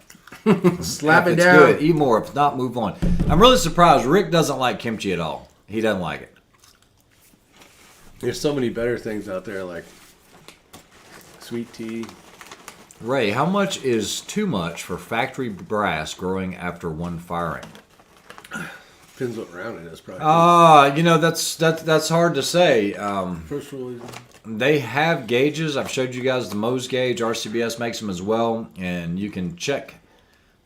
Speaker 1: Slap it
Speaker 2: it's
Speaker 1: down.
Speaker 2: Good. Eat more. If not, move on. I'm really surprised. Rick doesn't like kimchi at all. He doesn't like it.
Speaker 1: There's so many better things out there, like sweet tea.
Speaker 2: Ray, how much is too much for factory brass growing after one firing?
Speaker 1: Depends what round it is, probably.
Speaker 2: That's hard to say.
Speaker 1: First rule is...
Speaker 2: They have gauges. I've showed you guys the Mohs gauge. RCBS makes them as well, and you can check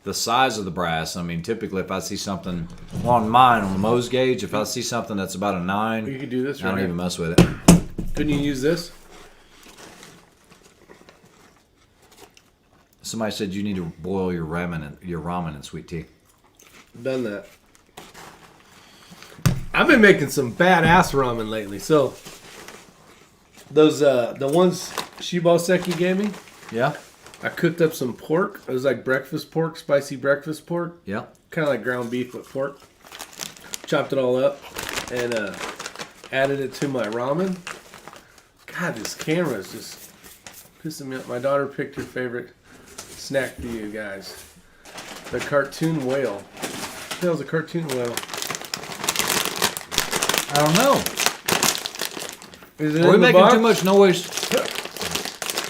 Speaker 2: the size of the brass. I mean, typically, if I see something on mine on the Mohs gauge, if I see something that's about a 9,
Speaker 1: you can do this.
Speaker 2: I don't even mess with it.
Speaker 1: Couldn't you use this?
Speaker 2: Somebody said you need to boil your ramen in sweet tea.
Speaker 1: Done that. I've been making some badass ramen lately. So those the ones Shiboseki gave me.
Speaker 2: Yeah.
Speaker 1: I cooked up some pork. It was like breakfast pork, spicy breakfast pork.
Speaker 2: Yeah.
Speaker 1: Kind of like ground beef with pork. Chopped it all up and added it to my ramen. God, this camera is just pissing me off. My daughter picked her favorite snack for you guys. The cartoon whale. What the hell's a cartoon whale?
Speaker 2: I don't know.
Speaker 1: Is it
Speaker 2: Are we
Speaker 1: in the
Speaker 2: making
Speaker 1: box?
Speaker 2: too much noise?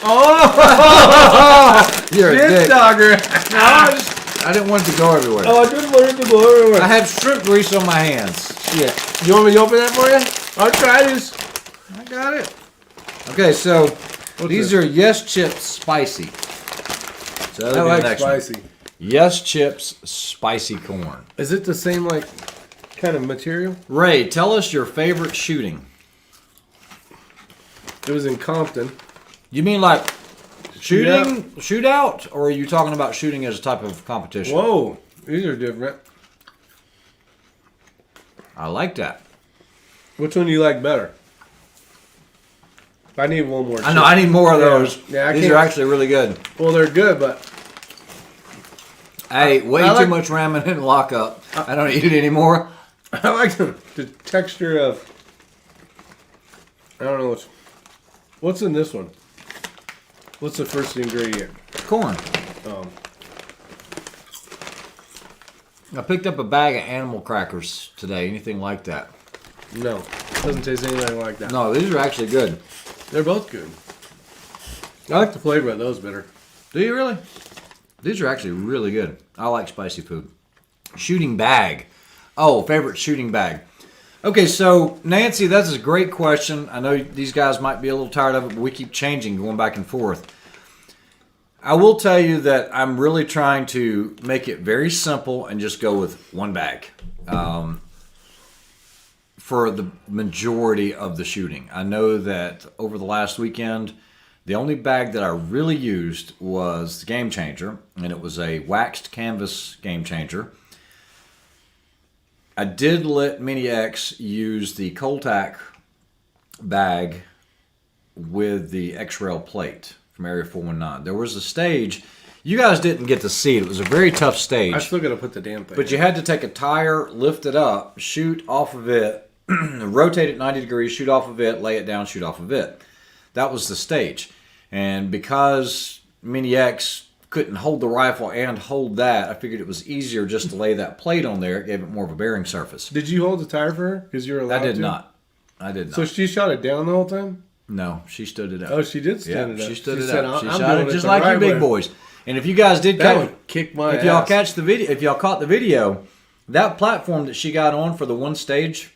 Speaker 1: Oh!
Speaker 2: You're a
Speaker 1: Shit
Speaker 2: dick.
Speaker 1: dogger!
Speaker 2: I didn't want it to go everywhere.
Speaker 1: Oh, I didn't want it to go everywhere.
Speaker 2: I have shrimp grease on my hands.
Speaker 1: Yeah. You want me to open that for you? I'll try this.
Speaker 2: I got it. Okay, so these are Yes Chips Spicy. So
Speaker 1: I like spicy.
Speaker 2: Yes Chips Spicy Corn.
Speaker 1: Is it the same, like, kind of material?
Speaker 2: Ray, tell us your favorite shooting.
Speaker 1: It was in Compton.
Speaker 2: You mean like shootout, or are you talking about shooting as a type of competition?
Speaker 1: Whoa, these are different.
Speaker 2: I like that.
Speaker 1: Which one do you like better? I need one more.
Speaker 2: I know, I need more of those.
Speaker 1: Yeah,
Speaker 2: these are actually really good.
Speaker 1: Well, they're good, but
Speaker 2: I ate way too much ramen in lockup. I don't eat it anymore.
Speaker 1: I like the texture of. I don't know what's in this one. What's the first ingredient?
Speaker 2: Corn. I picked up a bag of animal crackers today. Anything like that?
Speaker 1: No, doesn't taste anything like that.
Speaker 2: No, these are actually good.
Speaker 1: They're both good. I like the flavor of those better.
Speaker 2: Do you really? These are actually really good. I like spicy food. Shooting bag. Oh, favorite shooting bag. Okay, so Nancy, that's a great question. I know these guys might be a little tired of it, but we keep changing, going back and forth. I will tell you that I'm really trying to make it very simple and just go with one bag for the majority of the shooting. I know that over the last weekend, the only bag that I really used was the Game Changer, and it was a waxed canvas Game Changer. I did let Mini X use the Coltac bag with the X-Rail plate from Area 419. There was a stage. You guys didn't get to see it. It was a very tough stage.
Speaker 1: I still got to put the damn thing.
Speaker 2: But you had to take a tire, lift it up, shoot off of it, rotate it 90 degrees, shoot off of it, lay it down, shoot off of it. That was the stage. And because Mini X couldn't hold the rifle and hold that, I figured it was easier just to lay that plate on there. It gave it more of a bearing surface.
Speaker 1: Did you hold the tire for her? Because you were allowed to?
Speaker 2: I did not. I did not.
Speaker 1: So she shot it down the whole time?
Speaker 2: No, she stood it up.
Speaker 1: Oh, she did stand it up.
Speaker 2: She stood it
Speaker 1: said,
Speaker 2: up. She
Speaker 1: I'm
Speaker 2: shot
Speaker 1: doing
Speaker 2: it just
Speaker 1: the
Speaker 2: like
Speaker 1: right
Speaker 2: you big
Speaker 1: way.
Speaker 2: boys. And if you guys did
Speaker 1: That would kick my
Speaker 2: if y'all
Speaker 1: ass.
Speaker 2: catch the video, if y'all caught the video, that platform that she got on for the one stage,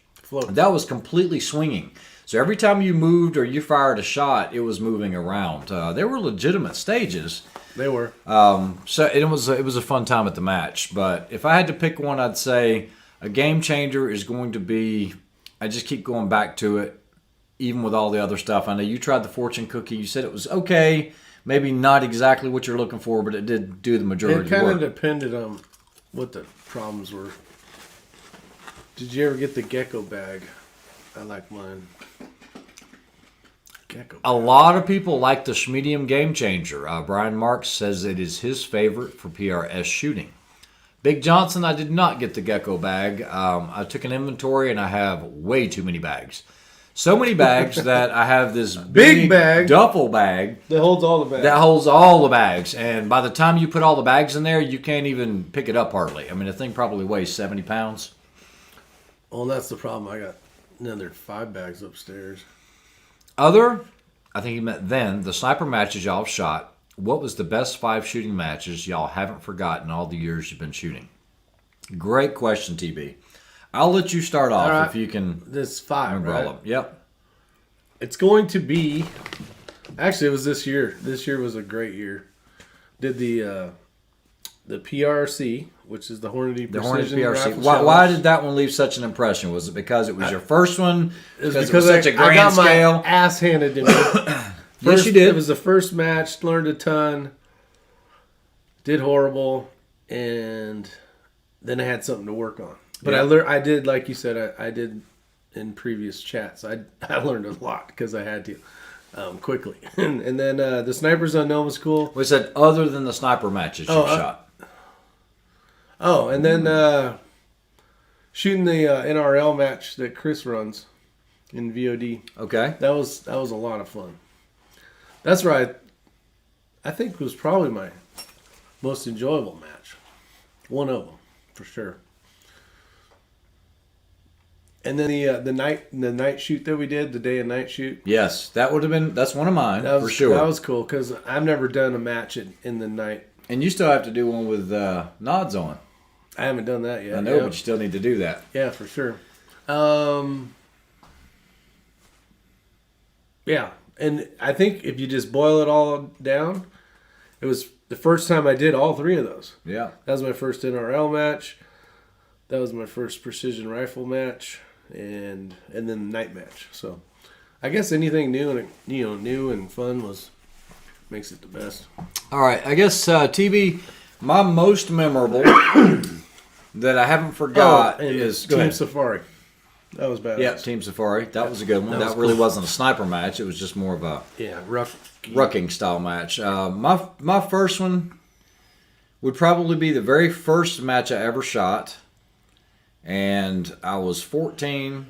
Speaker 2: that was completely swinging. So every time you moved or you fired a shot, it was moving around. They were legitimate stages.
Speaker 1: They were.
Speaker 2: So it was a fun time at the match. But if I had to pick one, I'd say a game changer is going to be. I just keep going back to it, even with all the other stuff. I know you tried the fortune cookie. You said it was okay. Maybe not exactly what you're looking for, but it did do the majority of the work.
Speaker 1: It kind of depended on what the problems were. Did you ever get the gecko bag? I like mine. Gecko bag.
Speaker 2: A lot of people like the Schmedium Game Changer. Brian Marks says it is his favorite for PRS shooting. Big Johnson, I did not get the gecko bag. I took an inventory and I have way too many bags. So many bags that I have this big
Speaker 1: bag
Speaker 2: duffel bag
Speaker 1: that holds all the bags.
Speaker 2: That holds all the bags. And by the time you put all the bags in there, you can't even pick it up hardly. I mean, the thing probably weighs 70 pounds.
Speaker 1: Well, that's the problem. I got another 5 bags upstairs.
Speaker 2: I think he meant then, the sniper matches y'all have shot. What was the best 5 shooting matches y'all haven't forgotten all the years you've been shooting? Great question, TB. I'll let you start off if you can.
Speaker 1: This 5, right?
Speaker 2: Yep.
Speaker 1: It's going to be. Actually, it was this year. This year was a great year. Did the PRC, which is the Hornady Precision
Speaker 2: PRC. Why did that one leave such an impression? Was it because it was your first one?
Speaker 1: It was because
Speaker 2: such a grand
Speaker 1: I got
Speaker 2: scale?
Speaker 1: my ass handed to me.
Speaker 2: Yes, you did.
Speaker 1: It was the first match. Learned a ton. Did horrible, and then I had something to work on. But
Speaker 2: yeah.
Speaker 1: I did, like you said, I did in previous chats. I learned a lot because I had to quickly. and then the Snipers Unknown was cool.
Speaker 2: We said other than the sniper matches you shot.
Speaker 1: And then shooting the NRL match that Chris runs in VOD.
Speaker 2: Okay.
Speaker 1: That was a lot of fun. That's right. I think it was probably my most enjoyable match. One of them, for sure. And then the night shoot that we did, the day and night shoot.
Speaker 2: Yes, that's one of mine for sure.
Speaker 1: That was cool because I've never done a match in the night.
Speaker 2: And you still have to do one with nods on.
Speaker 1: I haven't done that yet.
Speaker 2: I know, but you still need to do that.
Speaker 1: Yeah, for sure. Yeah, and I think if you just boil it all down, it was the first time I did all 3 of those.
Speaker 2: Yeah.
Speaker 1: That was my first NRL match. That was my first precision rifle match, and then the night match. So, I guess anything new and fun makes it the best.
Speaker 2: All right, I guess TB, my most memorable that I haven't forgot is
Speaker 1: Team Safari. That was badass.
Speaker 2: Yeah, Team Safari. That was a good one. That really wasn't a sniper match. It was just more of a rucking style match. My first one would probably be the very first match I ever shot. And I was 14,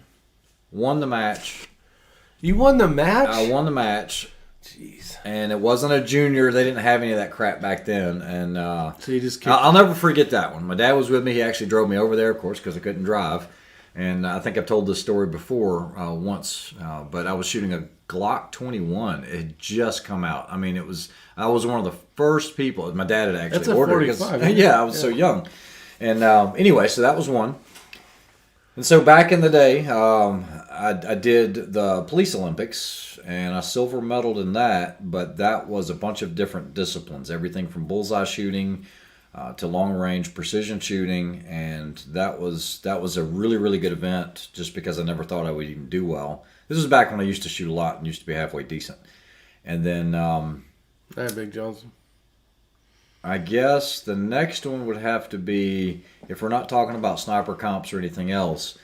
Speaker 2: won the match.
Speaker 1: You won the match?
Speaker 2: I won the match.
Speaker 1: Jeez.
Speaker 2: And it wasn't a junior. They didn't have any of that crap back then. And
Speaker 1: so you just
Speaker 2: I'll never forget that one. My dad was with me. He actually drove me over there, of course, because I couldn't drive. And I think I've told this story before once. But I was shooting a Glock 21. It had just come out. I mean, I was one of the first people. My dad had actually ordered it. I was so young. And anyway, so that was one. And so back in the day, I did the Police Olympics, and I silver medaled in that, but that was a bunch of different disciplines, everything from bullseye shooting to long-range precision shooting, and that was a really, really good event just because I never thought I would even do well. This was back when I used to shoot a lot and used to be halfway decent. And then...
Speaker 1: Big Johnson.
Speaker 2: I guess the next one would have to be, if we're not talking about sniper comps or anything else,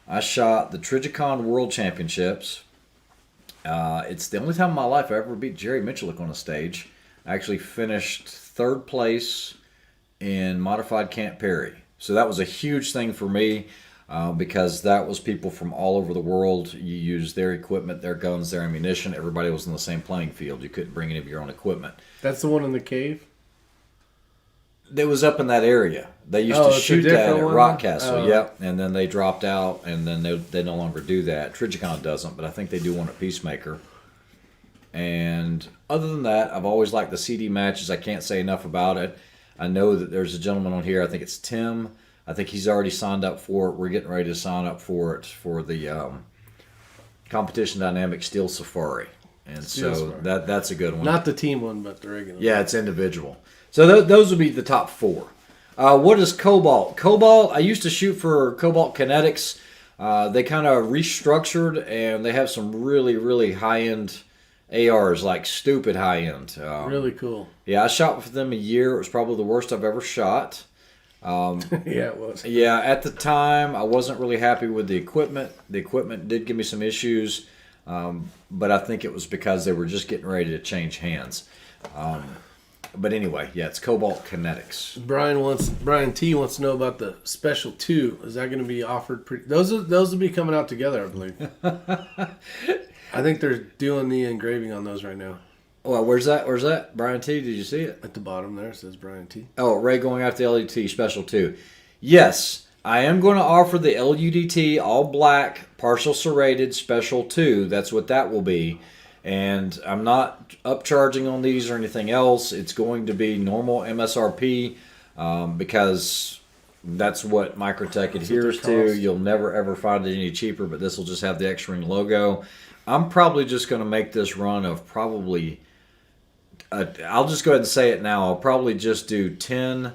Speaker 2: I shot the Trijicon World Championships. It's the only time in my life I ever beat Jerry Michalik on a stage. I actually finished 3rd place in Modified Camp Perry. So that was a huge thing for me because that was people from all over the world. You used their equipment, their guns, their ammunition. Everybody was in the same playing field. You couldn't bring any of your own equipment.
Speaker 1: That's the one in the cave?
Speaker 2: It was up in that area. They used to shoot that at Rock Castle, yep. And then they dropped out, and then they no longer do that. Trijicon doesn't, but I think they do one at Peacemaker. And other than that, I've always liked the CD matches. I can't say enough about it. I know that there's a gentleman on here, I think it's Tim, I think he's already signed up for it. We're getting ready to sign up for it for the Competition Dynamic Steel Safari. And
Speaker 1: Steel
Speaker 2: so
Speaker 1: Safari.
Speaker 2: that's a good one.
Speaker 1: Not the team one, but the regular
Speaker 2: Yeah, it's individual. So those would be the top 4. What is Cobalt? Cobalt, I used to shoot for Cobalt Kinetics. They kind of restructured, and they have some really, really high-end ARs, like stupid high-end.
Speaker 1: really cool.
Speaker 2: Yeah, I shot for them a year. It was probably the worst I've ever shot.
Speaker 1: Yeah, it was.
Speaker 2: Yeah, at the time, I wasn't really happy with the equipment. The equipment did give me some issues, but I think it was because they were just getting ready to change hands. But anyway, yeah, it's Cobalt Kinetics.
Speaker 1: Brian T wants to know about the Special 2. Is that going to be offered? Those will be coming out together, I believe. I think they're doing the engraving on those right now.
Speaker 2: Well, where's that? Brian T, did you see it?
Speaker 1: At the bottom there, it says Brian T.
Speaker 2: Oh, Ray going after the LUDT Special 2. Yes, I am going to offer the LUDT all black, partial serrated Special 2. That's what that will be. And I'm not upcharging on these or anything else. It's going to be normal MSRP because that's what Microtech adheres to. You'll never ever find it any cheaper, but this will just have the X-Ring logo. I'm probably just going to make this run of probably, I'll just go ahead and say it now. I'll probably just do 10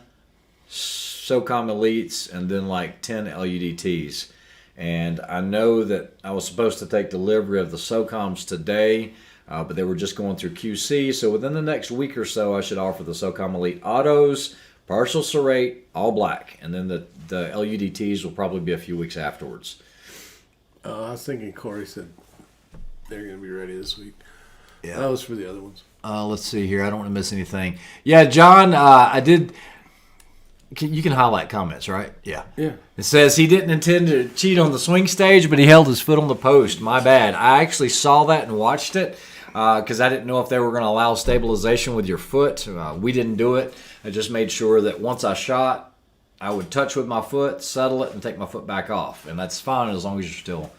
Speaker 2: SOCOM Elites and then like 10 LUDTs. And I know that I was supposed to take delivery of the SOCOMs today, but they were just going through QC. So within the next week or so, I should offer the SOCOM Elite Autos, partial serrate, all black. And then the LUDTs will probably be a few weeks afterwards.
Speaker 1: I was thinking Corey said they're going to be ready this week.
Speaker 2: Yeah.
Speaker 1: That was for the other ones.
Speaker 2: Let's see here. I don't want to miss anything. Yeah, John, I did... You can highlight comments, right? Yeah.
Speaker 1: Yeah.
Speaker 2: It says he didn't intend to cheat on the swing stage, but he held his foot on the post. My bad. I actually saw that and watched it because I didn't know if they were going to allow stabilization with your foot. We didn't do it. I just made sure that once I shot, I would touch with my foot, settle it, and take my foot back off. And that's fine as long as you're still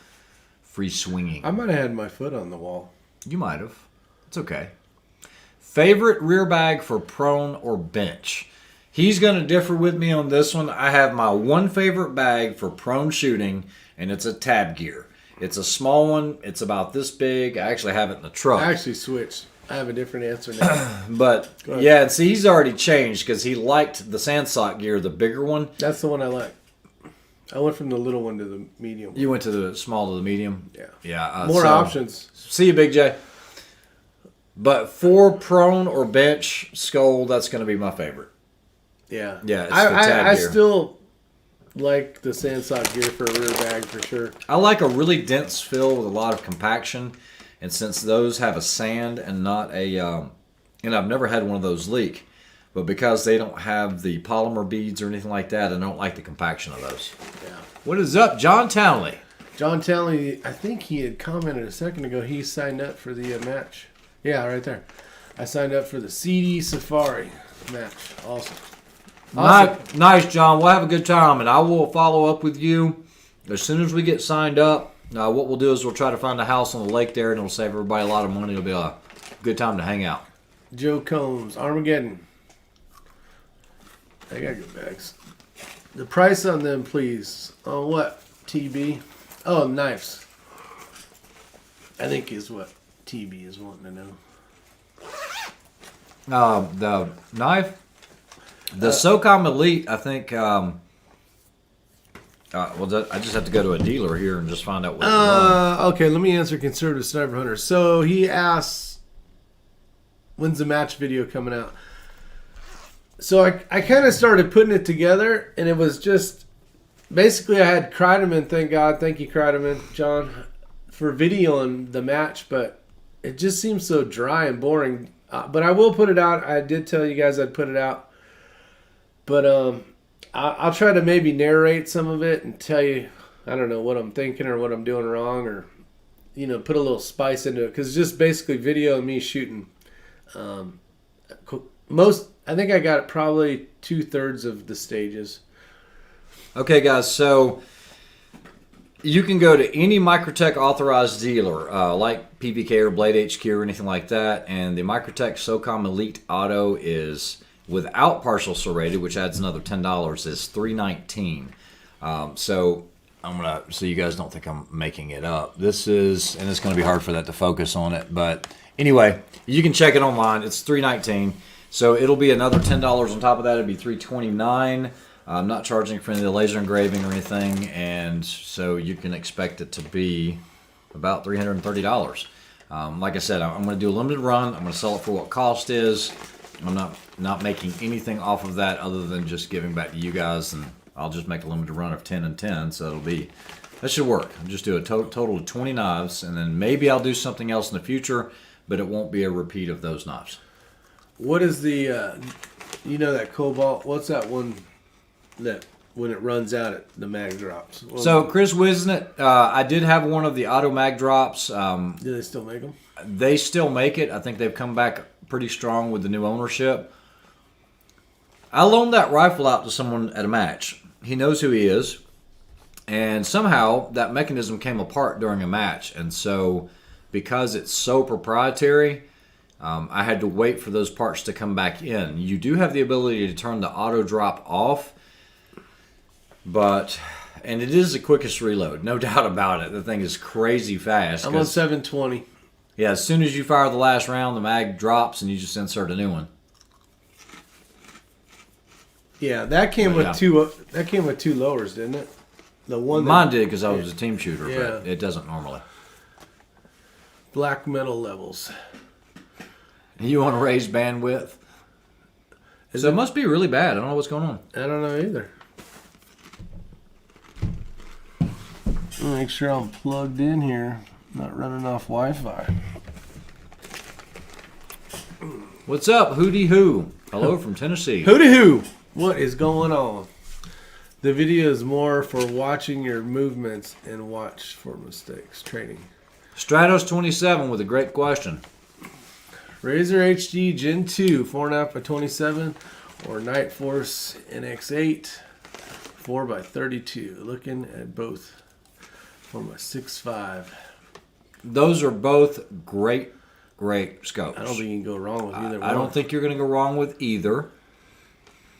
Speaker 2: free swinging.
Speaker 1: I might have had my foot on the wall.
Speaker 2: You might have. It's okay. Favorite rear bag for prone or bench? He's going to differ with me on this one. I have my one favorite bag for prone shooting, and it's a Tab Gear. It's a small one. It's about this big. I actually have it in the truck.
Speaker 1: I actually switched. I have a different answer now.
Speaker 2: But, yeah, and see, he's already changed because he liked the Sandsock gear, the bigger one.
Speaker 1: That's the one I like. I went from the little one to the medium one.
Speaker 2: You went to the small to the medium?
Speaker 1: Yeah.
Speaker 2: Yeah.
Speaker 1: More options.
Speaker 2: See you, Big J. But for prone or bench, Skull, that's going to be my favorite.
Speaker 1: Yeah.
Speaker 2: Yeah, it's the Tab
Speaker 1: I
Speaker 2: gear.
Speaker 1: still like the Sandsock gear for a rear bag for sure.
Speaker 2: I like a really dense fill with a lot of compaction. And since those have a sand and not a, and I've never had one of those leak, but because they don't have the polymer beads or anything like that, I don't like the compaction of those.
Speaker 1: Yeah.
Speaker 2: What is up, John Townley?
Speaker 1: John Townley, I think he had commented a second ago he signed up for the match. Yeah, right there. I signed up for the CD Safari match. Awesome.
Speaker 2: Nice, John. We'll have a good time, and I will follow up with you as soon as we get signed up. What we'll do is we'll try to find a house on the lake there, and it'll save everybody a lot of money. It'll be a good time to hang out.
Speaker 1: Joe Combs, Armageddon. They got good bags. The price on them, please. On what? TB? Oh, knives. I think is what TB is wanting to know.
Speaker 2: The knife? The SOCOM Elite, I think... I just have to go to a dealer here and just find out what.
Speaker 1: Okay, let me answer Conservative Sniper Hunter. So he asks, when's the match video coming out? So I kind of started putting it together, and it was just basically I had Kreideman, thank God, thank you Kreideman, John, for videoing the match, but it just seems so dry and boring. But I will put it out. I did tell you guys I'd put it out, but I'll try to maybe narrate some of it and tell you, I don't know, what I'm thinking or what I'm doing wrong, or, put a little spice into it. Because it's just basically video of me shooting. I think I got probably 2/3 of the stages.
Speaker 2: Okay, guys, so you can go to any Microtech authorized dealer, like PVK or Blade HQ or anything like that, and the Microtech SOCOM Elite Auto is without partial serrated, which adds another $10, is $319. So you guys don't think I'm making it up. This is, and it's going to be hard for that to focus on it, but anyway, you can check it online. It's $319. So it'll be another $10 on top of that. It'd be $329. I'm not charging for any of the laser engraving or anything, and so you can expect it to be about $330. Like I said, I'm going to do a limited run. I'm going to sell it for what cost is. I'm not making anything off of that other than just giving back to you guys, and I'll just make a limited run of 10 and 10, so that should work. I'll just do a total of 20 knives, and then maybe I'll do something else in the future, but it won't be a repeat of those knives.
Speaker 1: What is the, that Cobalt, what's that one that when it runs out, the mag drops?
Speaker 2: So, Chris Wisnett, I did have one of the auto mag drops.
Speaker 1: Do they still make them?
Speaker 2: They still make it. I think they've come back pretty strong with the new ownership. I loaned that rifle out to someone at a match. He knows who he is. And somehow that mechanism came apart during a match. And so because it's so proprietary, I had to wait for those parts to come back in. You do have the ability to turn the auto drop off. And it is the quickest reload, no doubt about it. The thing is crazy fast.
Speaker 1: I'm on 720.
Speaker 2: Yeah, as soon as you fire the last round, the mag drops and you just insert a new one.
Speaker 1: Yeah, that came with two. That came with two lowers, didn't it? The one
Speaker 2: mine did because I was a team shooter,
Speaker 1: yeah.
Speaker 2: But it doesn't normally.
Speaker 1: Black metal levels.
Speaker 2: You want to raise bandwidth? So it must be really bad. I don't know what's going on.
Speaker 1: I don't know either. Make sure I'm plugged in here, not running off Wi-Fi.
Speaker 2: What's up, Hootie Hoo? Hello from Tennessee.
Speaker 1: Hootie Hoo! What is going on? The video is more for watching your movements and watch for mistakes. Training.
Speaker 2: Stratos 27 with a great question.
Speaker 1: Razor HD Gen 2 4.5 by 27 or Night Force NX8 4 by 32. Looking at both for my 6.5.
Speaker 2: Those are both great scopes.
Speaker 1: I don't think you can go wrong with either one.
Speaker 2: I don't think you're going to go wrong with either.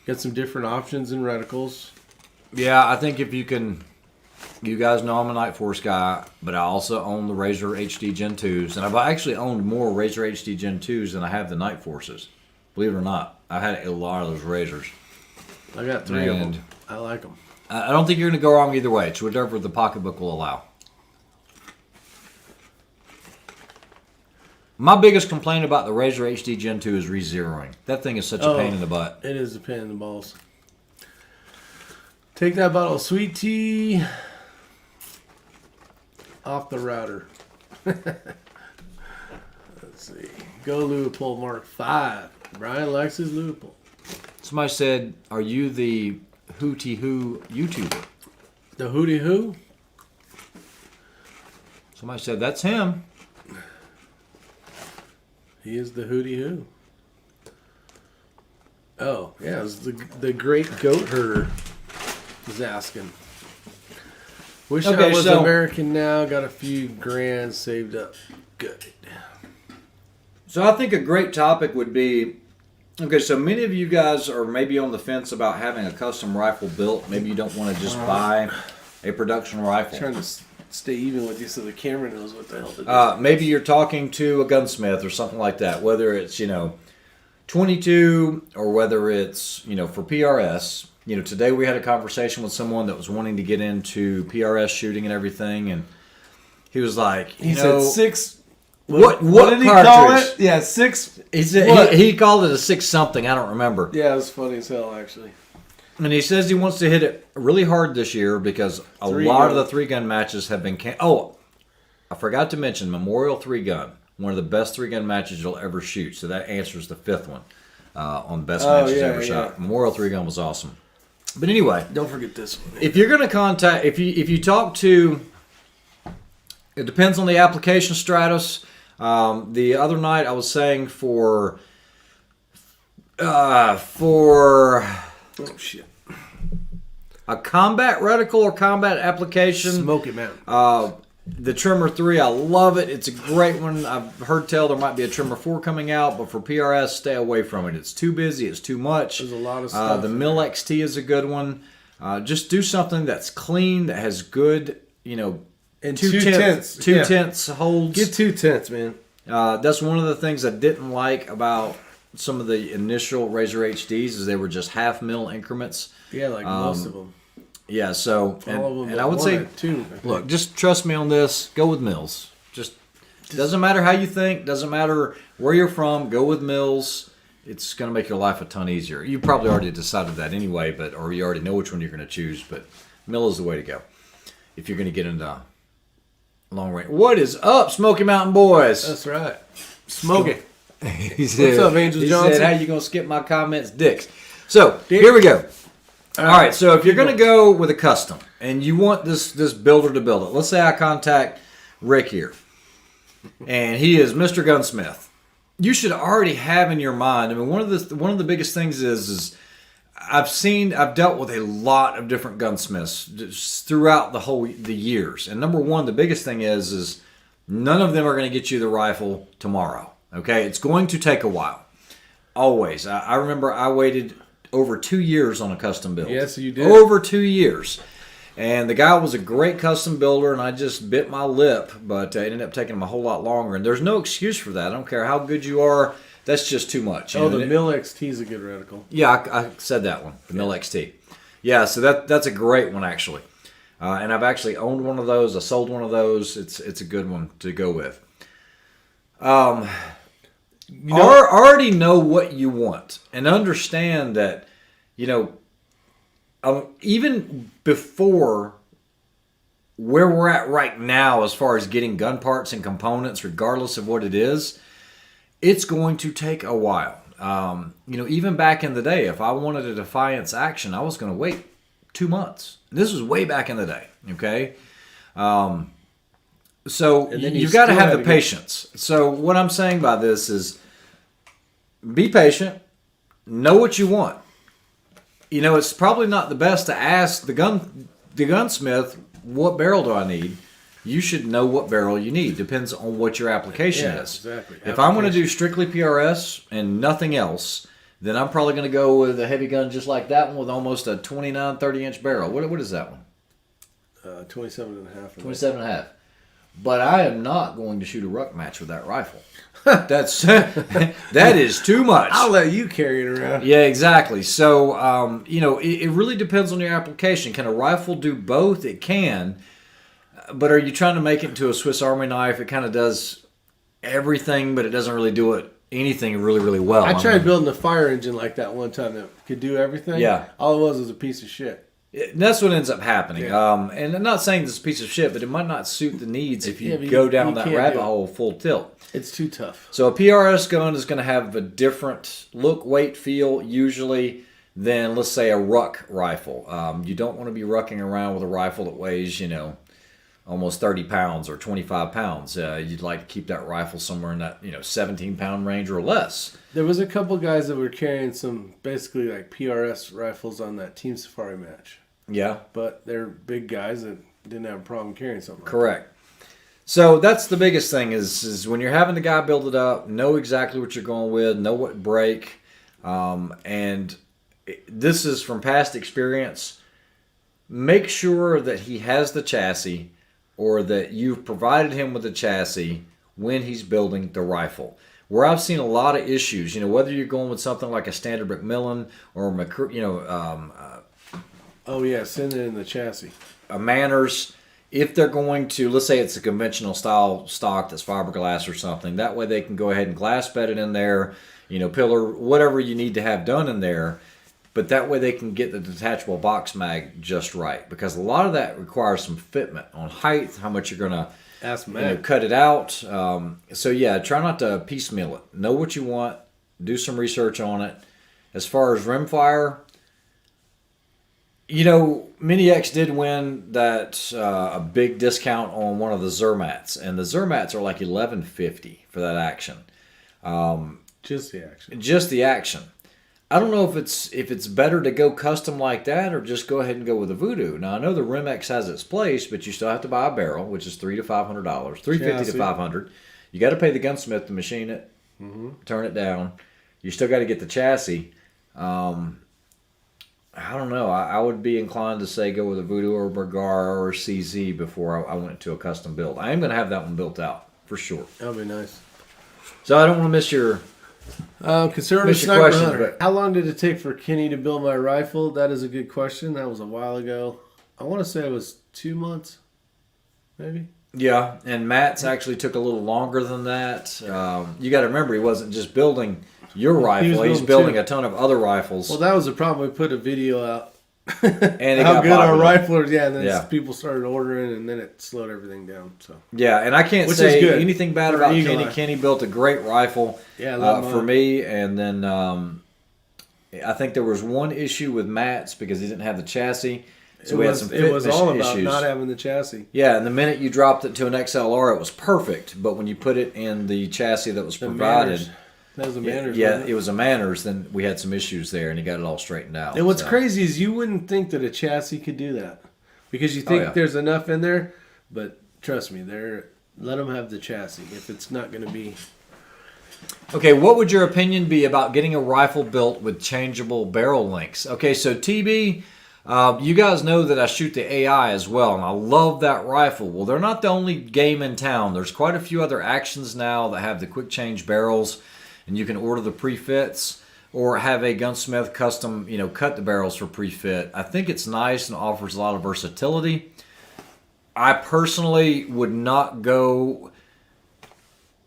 Speaker 1: Got some different options in reticles.
Speaker 2: Yeah, I think if you can... You guys know I'm a Night Force guy, but I also own the Razor HD Gen 2s. And I've actually owned more Razor HD Gen 2s than I have the Night Forces. Believe it or not. I had a lot of those Razors.
Speaker 1: I got 3 of them. I like them.
Speaker 2: I don't think you're going to go wrong either way. It's whatever the pocketbook will allow. My biggest complaint about the Razor HD Gen 2 is re-zeroing. That thing is such a pain in the butt.
Speaker 1: It is a pain in the balls. Take that bottle of sweet tea off the router. Let's see. Go Leopold Mark 5. Brian likes his Leopold.
Speaker 2: Somebody said, are you the Hootie Hoo YouTuber?
Speaker 1: The Hootie Hoo?
Speaker 2: Somebody said, that's him.
Speaker 1: He is the Hootie Hoo. Oh, yeah, it was the great goat herder was asking. Wish I was American now. Got a few grand saved up. Good.
Speaker 2: So I think a great topic would be, okay, so many of you guys are maybe on the fence about having a custom rifle built. Maybe you don't want to just buy a production rifle.
Speaker 1: Trying to stay even with you so the camera knows what the hell to do.
Speaker 2: Maybe you're talking to a gunsmith or something like that, whether it's, 22 or whether it's, for PRS. Today we had a conversation with someone that was wanting to get into PRS shooting and everything, and he was like,
Speaker 1: he said 6.
Speaker 2: What
Speaker 1: did he call it? Yeah, 6.
Speaker 2: He called it a 6 something. I don't remember.
Speaker 1: Yeah, it was funny as hell, actually.
Speaker 2: And he says he wants to hit it really hard this year because a lot of the 3-gun matches have been canceled. Oh, I forgot to mention Memorial 3-gun. One of the best 3-gun matches you'll ever shoot. So that answers the 5th one on the best matches ever shot. Memorial 3-gun was awesome. But anyway,
Speaker 1: don't forget this one.
Speaker 2: If you're going to contact, if you talk to, it depends on the application, Stratos. The other night I was saying for
Speaker 1: oh shit,
Speaker 2: a combat reticle or combat application,
Speaker 1: Smoky Mountain.
Speaker 2: The Trimmer 3, I love it. It's a great one. I've heard tell there might be a Trimmer 4 coming out, but for PRS, stay away from it. It's too busy. It's too much.
Speaker 1: There's a lot of stuff.
Speaker 2: The Mill XT is a good one. Just do something that's clean, that has good,
Speaker 1: and
Speaker 2: two tenths holds.
Speaker 1: Get 2 tenths, man.
Speaker 2: That's one of the things I didn't like about some of the initial Razor HDs is they were just half mil increments.
Speaker 1: Yeah, like most of them.
Speaker 2: Yeah, so and I would say,
Speaker 1: too.
Speaker 2: look, just trust me on this. Go with mills. Just doesn't matter how you think. Doesn't matter where you're from. Go with mills. It's going to make your life a ton easier. You probably already decided that anyway, or you already know which one you're going to choose. But mill is the way to go if you're going to get into long range. What is up, Smoky Mountain boys?
Speaker 1: That's right. Smoky.
Speaker 2: What's
Speaker 1: up, Angel Johnson?
Speaker 2: He said, how you going to skip my comments, dicks? So, here we go. All right, so if you're going to go with a custom and you want this builder to build it, let's say I contact Rick here, and he is Mr. Gunsmith. You should already have in your mind. I mean, one of the biggest things is I've dealt with a lot of different gunsmiths throughout the years, and number one, the biggest thing is none of them are going to get you the rifle tomorrow. Okay, it's going to take a while. Always. I remember I waited over 2 years on a custom build.
Speaker 1: Yes, you did.
Speaker 2: Over 2 years. And the guy was a great custom builder, and I just bit my lip, but it ended up taking him a whole lot longer. And there's no excuse for that. I don't care how good you are. That's just too much.
Speaker 1: Oh, the Mill XT is a good reticle.
Speaker 2: Yeah, I said that one, the Mill XT. Yeah, so that's a great one, actually. And I've actually owned one of those. I sold one of those. It's a good one to go with. Already know what you want and understand that, even before where we're at right now as far as getting gun parts and components, regardless of what it is, it's going to take a while. Even back in the day, if I wanted a Defiance Action, I was going to wait 2 months. This was way back in the day, okay? So you've got to have the patience. So what I'm saying by this is be patient, know what you want. It's probably not the best to ask the gunsmith, what barrel do I need? You should know what barrel you need. Depends on what your application is.
Speaker 1: Exactly.
Speaker 2: If I'm going to do strictly PRS and nothing else, then I'm probably going to go with a heavy gun just like that one with almost a 29, 30-inch barrel. What is that one?
Speaker 1: 27 and a half.
Speaker 2: 27 and a half. But I am not going to shoot a ruck match with that rifle. That is too much.
Speaker 1: I'll let you carry it around.
Speaker 2: Yeah, exactly. So, it really depends on your application. Can a rifle do both? It can. But are you trying to make it into a Swiss Army knife? It kind of does everything, but it doesn't really do anything really, really well.
Speaker 1: I tried building a fire engine like that one time that could do everything.
Speaker 2: Yeah.
Speaker 1: All it was a piece of shit.
Speaker 2: That's what ends up happening.
Speaker 1: Yeah.
Speaker 2: And I'm not saying this is a piece of shit, but it might not suit the needs if you
Speaker 1: but
Speaker 2: go down that
Speaker 1: can't
Speaker 2: rabbit hole full tilt.
Speaker 1: It's too tough.
Speaker 2: So a PRS gun is going to have a different look, weight, feel, usually, than, let's say, a ruck rifle. You don't want to be rucking around with a rifle that weighs, almost 30 pounds or 25 pounds. You'd like to keep that rifle somewhere in that, 17-pound range or less.
Speaker 1: There was a couple guys that were carrying some basically like PRS rifles on that Team Safari match.
Speaker 2: Yeah.
Speaker 1: But they're big guys that didn't have a problem carrying something like
Speaker 2: Correct. So that's the biggest thing is when you're having the guy build it up, know exactly what you're going with, know what break. And this is from past experience. Make sure that he has the chassis or that you've provided him with the chassis when he's building the rifle. Where I've seen a lot of issues, whether you're going with something like a standard McMillan or
Speaker 1: send it in the chassis.
Speaker 2: A Manners, if they're going to, let's say it's a conventional style stock that's fiberglass or something, that way they can go ahead and glass bed it in there, pillar, whatever you need to have done in there, but that way they can get the detachable box mag just right, because a lot of that requires some fitment on height, how much you're going to cut it out. So yeah, try not to piecemeal it. Know what you want, do some research on it. As far as rimfire, Mini-X did win that a big discount on one of the Zermats, and the Zermats are like $11.50 for that action.
Speaker 1: Just the action.
Speaker 2: Just the action. I don't know if it's better to go custom like that or just go ahead and go with a Voodoo. Now I know the Rim-X has its place, but you still have to buy a barrel, which is $300 to $500, $350 to $500. You got to pay the gunsmith to machine it, turn it down. You still got to get the chassis. I don't know. I would be inclined to say go with a Voodoo or a Bergara or a CZ before I went to a custom build. I am going to have that one built out for sure.
Speaker 1: That'll be nice.
Speaker 2: So I don't want to miss your.
Speaker 1: Conservative Sniper Hunter. How long did it take for Kenny to build my rifle? That is a good question. That was a while ago. I want to say it was 2 months, maybe.
Speaker 2: Yeah, and Matt's actually took a little longer than that. You got to remember, he wasn't just building your rifle; he's building a ton of other rifles.
Speaker 1: Well, that was the problem. We put a video out.
Speaker 2: And
Speaker 1: how good our riflers, and then people started ordering, and then it slowed everything down. So
Speaker 2: and I can't say anything bad about Kenny. Kenny built a great rifle for me, and then I think there was one issue with Matt's because he didn't have the chassis. So we had some fitness issues. It was all about
Speaker 1: not having the chassis.
Speaker 2: Yeah, and the minute you dropped it to an XLR, it was perfect. But when you put it in the chassis that was provided.
Speaker 1: That was a Manners.
Speaker 2: Yeah, it was a Manners. Then we had some issues there, and he got it all straightened out.
Speaker 1: And what's crazy is you wouldn't think that a chassis could do that because you think there's enough in there, but trust me, let them have the chassis if it's not going to be.
Speaker 2: Okay, what would your opinion be about getting a rifle built with changeable barrel lengths? Okay, so TB, you guys know that I shoot the AI as well, and I love that rifle. Well, they're not the only game in town. There's quite a few other actions now that have the quick change barrels. And you can order the pre-fits or have a gunsmith custom, cut the barrels for pre-fit. I think it's nice and offers a lot of versatility. I personally would not go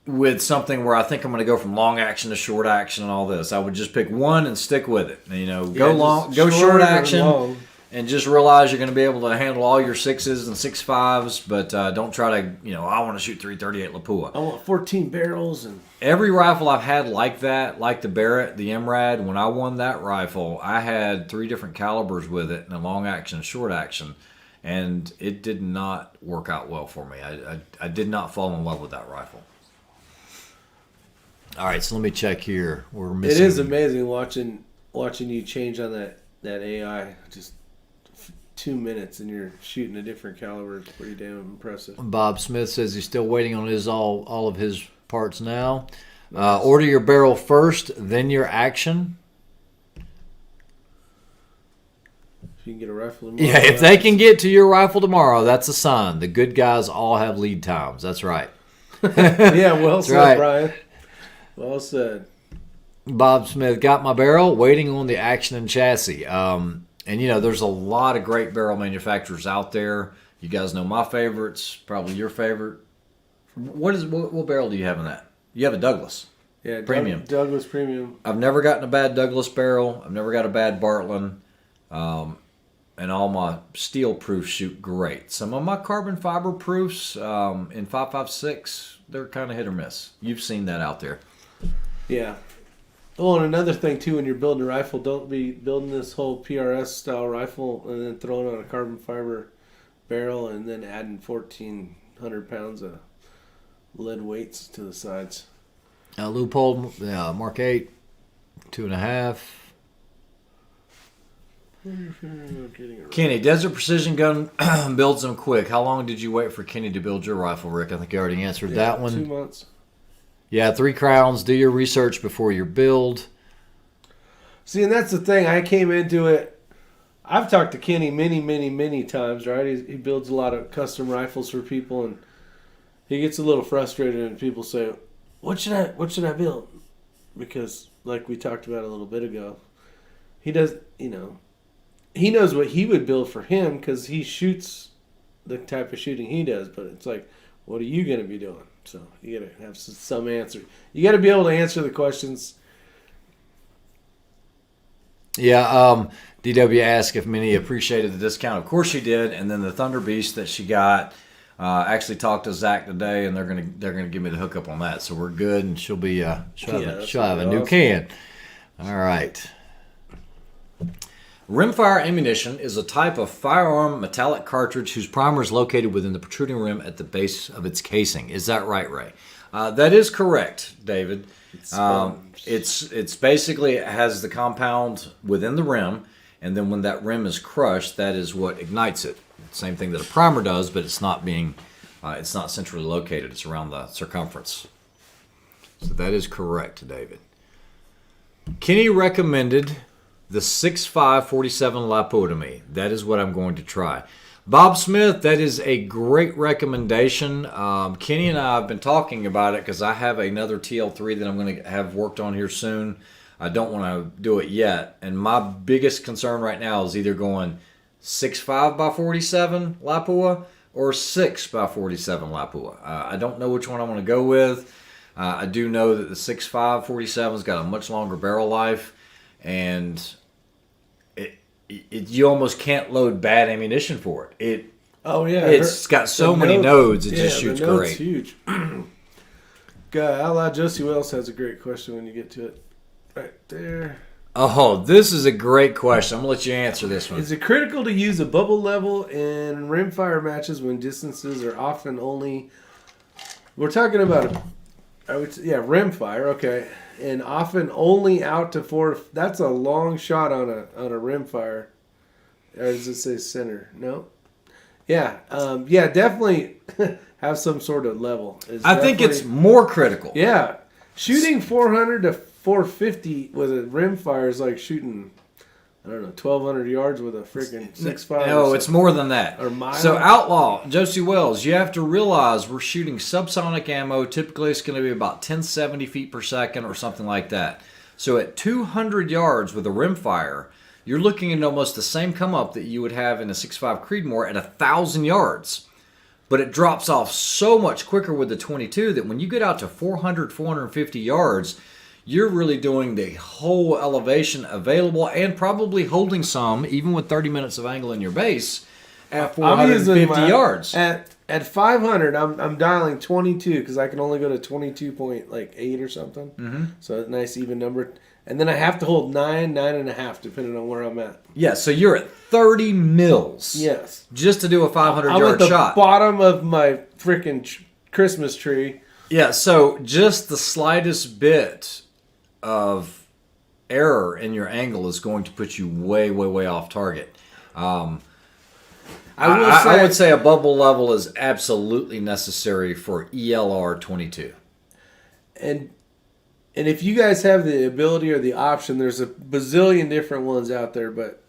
Speaker 2: with something where I think I'm going to go from long action to short action and all this. I would just pick one and stick with it. Go short action. And just realize you're going to be able to handle all your 6s and 6.5s, but don't try to, I want to shoot 338 Lapua.
Speaker 1: I want 14 barrels. And
Speaker 2: every rifle I've had like that, like the Barrett, the MRAD, when I won that rifle, I had 3 different calibers with it, and a long action and short action, and it did not work out well for me. I did not fall in love with that rifle. All right, so let me check here. We're missing.
Speaker 1: It is amazing watching you change on that AI. Just 2 minutes and you're shooting a different caliber. It's pretty damn impressive.
Speaker 2: Bob Smith says he's still waiting on all of his parts now. Nice. Order your barrel first, then your action.
Speaker 1: If you can get a rifle tomorrow.
Speaker 2: Yeah, if they can get to your rifle tomorrow, that's a sign. The good guys all have lead times. That's right.
Speaker 1: Yeah, well said, right. Brian. Well said.
Speaker 2: Bob Smith, got my barrel, waiting on the action and chassis. And, there's a lot of great barrel manufacturers out there. You guys know my favorites, probably your favorite. What barrel do you have in that? You have a Douglas.
Speaker 1: Yeah,
Speaker 2: Premium.
Speaker 1: Douglas Premium.
Speaker 2: I've never gotten a bad Douglas barrel. I've never got a bad Bartlein. And all my steel proofs shoot great. Some of my carbon fiber proofs in 5.56, they're kind of hit or miss. You've seen that out there.
Speaker 1: Yeah. Oh, and another thing, too, when you're building a rifle, don't be building this whole PRS-style rifle and then throwing on a carbon fiber barrel and then adding 1,400 pounds of lead weights to the sides.
Speaker 2: Loophole, Mark 8, 2.5. Kenny, Desert Precision Gun builds them quick. How long did you wait for Kenny to build your rifle, Rick? I think you already answered that one.
Speaker 1: 2 months.
Speaker 2: Yeah, 3 crowns. Do your research before your build.
Speaker 1: See, and that's the thing. I came into it. I've talked to Kenny many, many, many times, right? He builds a lot of custom rifles for people, and he gets a little frustrated when people say, what should I build? Because, like we talked about a little bit ago, he does, he knows what he would build for him because he shoots the type of shooting he does, but it's like, what are you going to be doing? So you got to have some answer. You got to be able to answer the questions.
Speaker 2: Yeah, DW asked if Minnie appreciated the discount. Of course she did. And then the Thunder Beast that she got, actually talked to Zach today, and they're gonna give me the hookup on that. So we're good, and she'll have a new can. All right. Rimfire Ammunition is a type of firearm metallic cartridge whose primer is located within the protruding rim at the base of its casing. Is that right, Ray? That is correct, David. It's basically, it has the compound within the rim, and then when that rim is crushed, that is what ignites it. Same thing that a primer does, but it's not centrally located. It's around the circumference. So that is correct, David. Kenny recommended the 6.5 47 Lapua to me. That is what I'm going to try. Bob Smith, that is a great recommendation. Kenny and I have been talking about it because I have another TL3 that I'm going to have worked on here soon. I don't want to do it yet. And my biggest concern right now is either going 6.5 by 47 Lapua or 6 by 47 Lapua. I don't know which one I want to go with. I do know that the 6.5 47's got a much longer barrel life, and you almost can't load bad ammunition for it. It's got so many nodes. It just shoots great.
Speaker 1: Huge. Outlaw Josie Wells has a great question when you get to it. Right there.
Speaker 2: Oh, this is a great question. I'm gonna let you answer this one.
Speaker 1: Is it critical to use a bubble level in rimfire matches when distances are often only? We're talking about rimfire. Okay. And often only out to 4. That's a long shot on a rimfire. Or does it say center? No. Yeah. Definitely have some sort of level.
Speaker 2: I think it's more critical.
Speaker 1: Yeah. Shooting 400 to 450 with a rimfire is like shooting, I don't know, 1,200 yards with a freaking 6.5.
Speaker 2: No, it's more than that.
Speaker 1: Or mile.
Speaker 2: So Outlaw, Josie Wells, you have to realize we're shooting subsonic ammo. Typically it's going to be about 1070 feet per second or something like that. So at 200 yards with a rimfire, you're looking at almost the same come up that you would have in a 6.5 Creedmoor at 1,000 yards. But it drops off so much quicker with the 22 that when you get out to 400, 450 yards, you're really doing the whole elevation available and probably holding some, even with 30 minutes of angle in your base, at 450 yards.
Speaker 1: At 500, I'm dialing 22 because I can only go to 22.8 or something. Mm-hmm. So a nice even number. And then I have to hold 9.5, depending on where I'm at.
Speaker 2: Yeah, so you're at 30 mils.
Speaker 1: Yes.
Speaker 2: Just to do a 500-yard shot.
Speaker 1: I'm at the bottom of my freaking Christmas tree.
Speaker 2: Yeah, so just the slightest bit of error in your angle is going to put you way, way, way off target. I would say a bubble level is absolutely necessary for ELR 22.
Speaker 1: And if you guys have the ability or the option, there's a bazillion different ones out there. But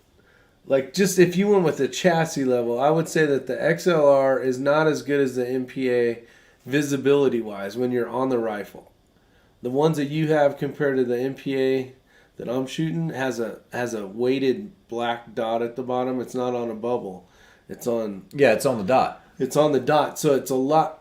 Speaker 1: like, just if you went with the chassis level, I would say that the XLR is not as good as the MPA visibility-wise when you're on the rifle. The ones that you have compared to the MPA that I'm shooting has a weighted black dot at the bottom. It's not on a bubble. It's on
Speaker 2: the dot.
Speaker 1: It's on the dot. So it's a lot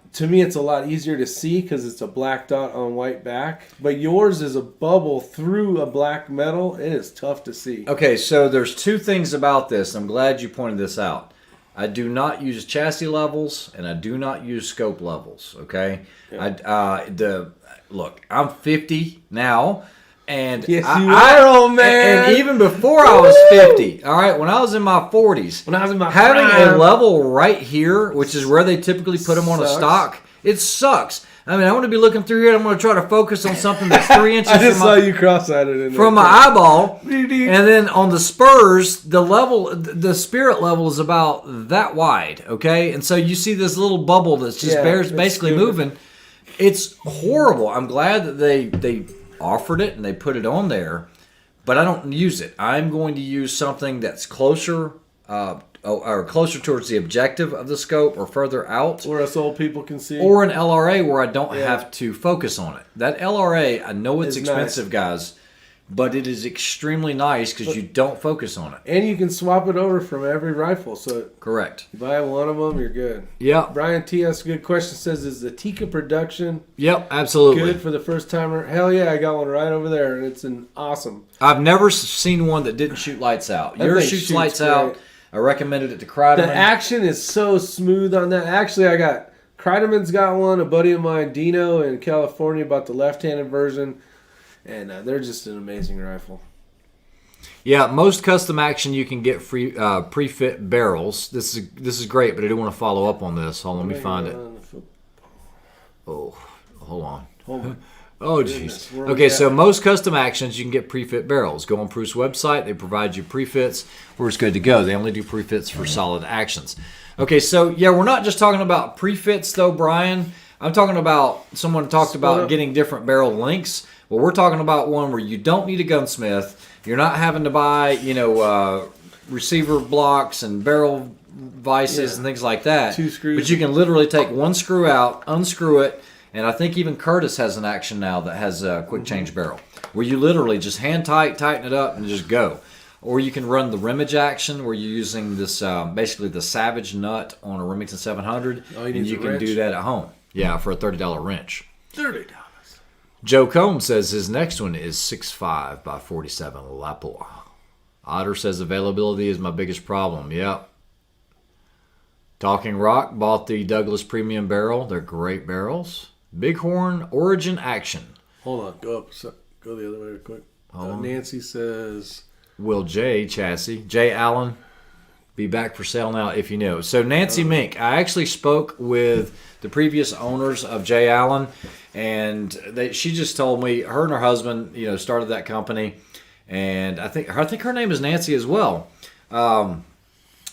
Speaker 1: easier to see because it's a black dot on white back. But yours is a bubble through a black metal. It is tough to see.
Speaker 2: Okay, so there's two things about this. I'm glad you pointed this out. I do not use chassis levels and I do not use scope levels. Okay, yeah. Look, I'm 50 now, and
Speaker 1: yes, you are, old man.
Speaker 2: And even before I was 50, all right, when I was in my 40s, having a level right here, which is where they typically put them on a stock, it sucks. I mean, I want to be looking through here, and I'm going to try to focus on something that's 3 inches
Speaker 1: I just saw you cross-eyed
Speaker 2: from my eyeball, and then on the spurs, the spirit level is about that wide, okay? And so you see this little bubble that's just basically moving. It's horrible. I'm glad that they offered it and they put it on there, but I don't use it. I'm going to use something that's closer or closer towards the objective of the scope or further out.
Speaker 1: Where us old people can see.
Speaker 2: Or an LRA where I don't have to focus on it. That LRA, I know it's expensive, nice, guys, but it is extremely nice because you don't focus on it.
Speaker 1: And you can swap it over from every rifle. So
Speaker 2: correct.
Speaker 1: You buy one of them, you're good.
Speaker 2: Yeah.
Speaker 1: Brian T. asks a good question. Says, is the Tika production
Speaker 2: absolutely
Speaker 1: good for the first timer? Hell yeah, I got one right over there, and it's an awesome.
Speaker 2: I've never seen one that didn't shoot lights out. Yours shoots lights out. I recommended it to Kreidemann.
Speaker 1: The action is so smooth on that. Actually, Kreidemann's got one. A buddy of mine, Dino, in California, bought the left-handed version. And they're just an amazing rifle.
Speaker 2: Yeah, most custom action you can get free pre-fit barrels. This is great, but I do want to follow up on this. Hold on, let me find it. Oh, hold on.
Speaker 1: Hold on.
Speaker 2: Oh, jeez. Okay, so most custom actions, you can get pre-fit barrels. Go on Proof's website. They provide you pre-fits where it's good to go. They only do pre-fits for solid actions. Okay, so, yeah, we're not just talking about pre-fits, though, Brian. I'm talking about, someone talked about getting different barrel lengths. Well, we're talking about one where you don't need a gunsmith. You're not having to buy, receiver blocks and barrel vices and things like that.
Speaker 1: 2 screws.
Speaker 2: But you can literally take one screw out, unscrew it, and I think even Curtis has an action now that has a quick change barrel, where you literally just hand tighten it up, and just go. Or you can run the rimmage action, where you're using this basically the Savage nut on a Remington 700, and you can do that at home. Yeah, for a $30 wrench.
Speaker 1: $30.
Speaker 2: Joe Combs says his next one is 6.5 by 47 Lapua. Otter says availability is my biggest problem. Yep. Talking Rock bought the Douglas Premium Barrel. They're great barrels. Bighorn Origin Action.
Speaker 1: Hold on. Go the other way real quick. Nancy says...
Speaker 2: Will J. Chassis. J. Allen. Be back for sale now if you know. So Nancy Mink. I actually spoke with the previous owners of J. Allen, and she just told me her and her husband, started that company, and I think her name is Nancy as well.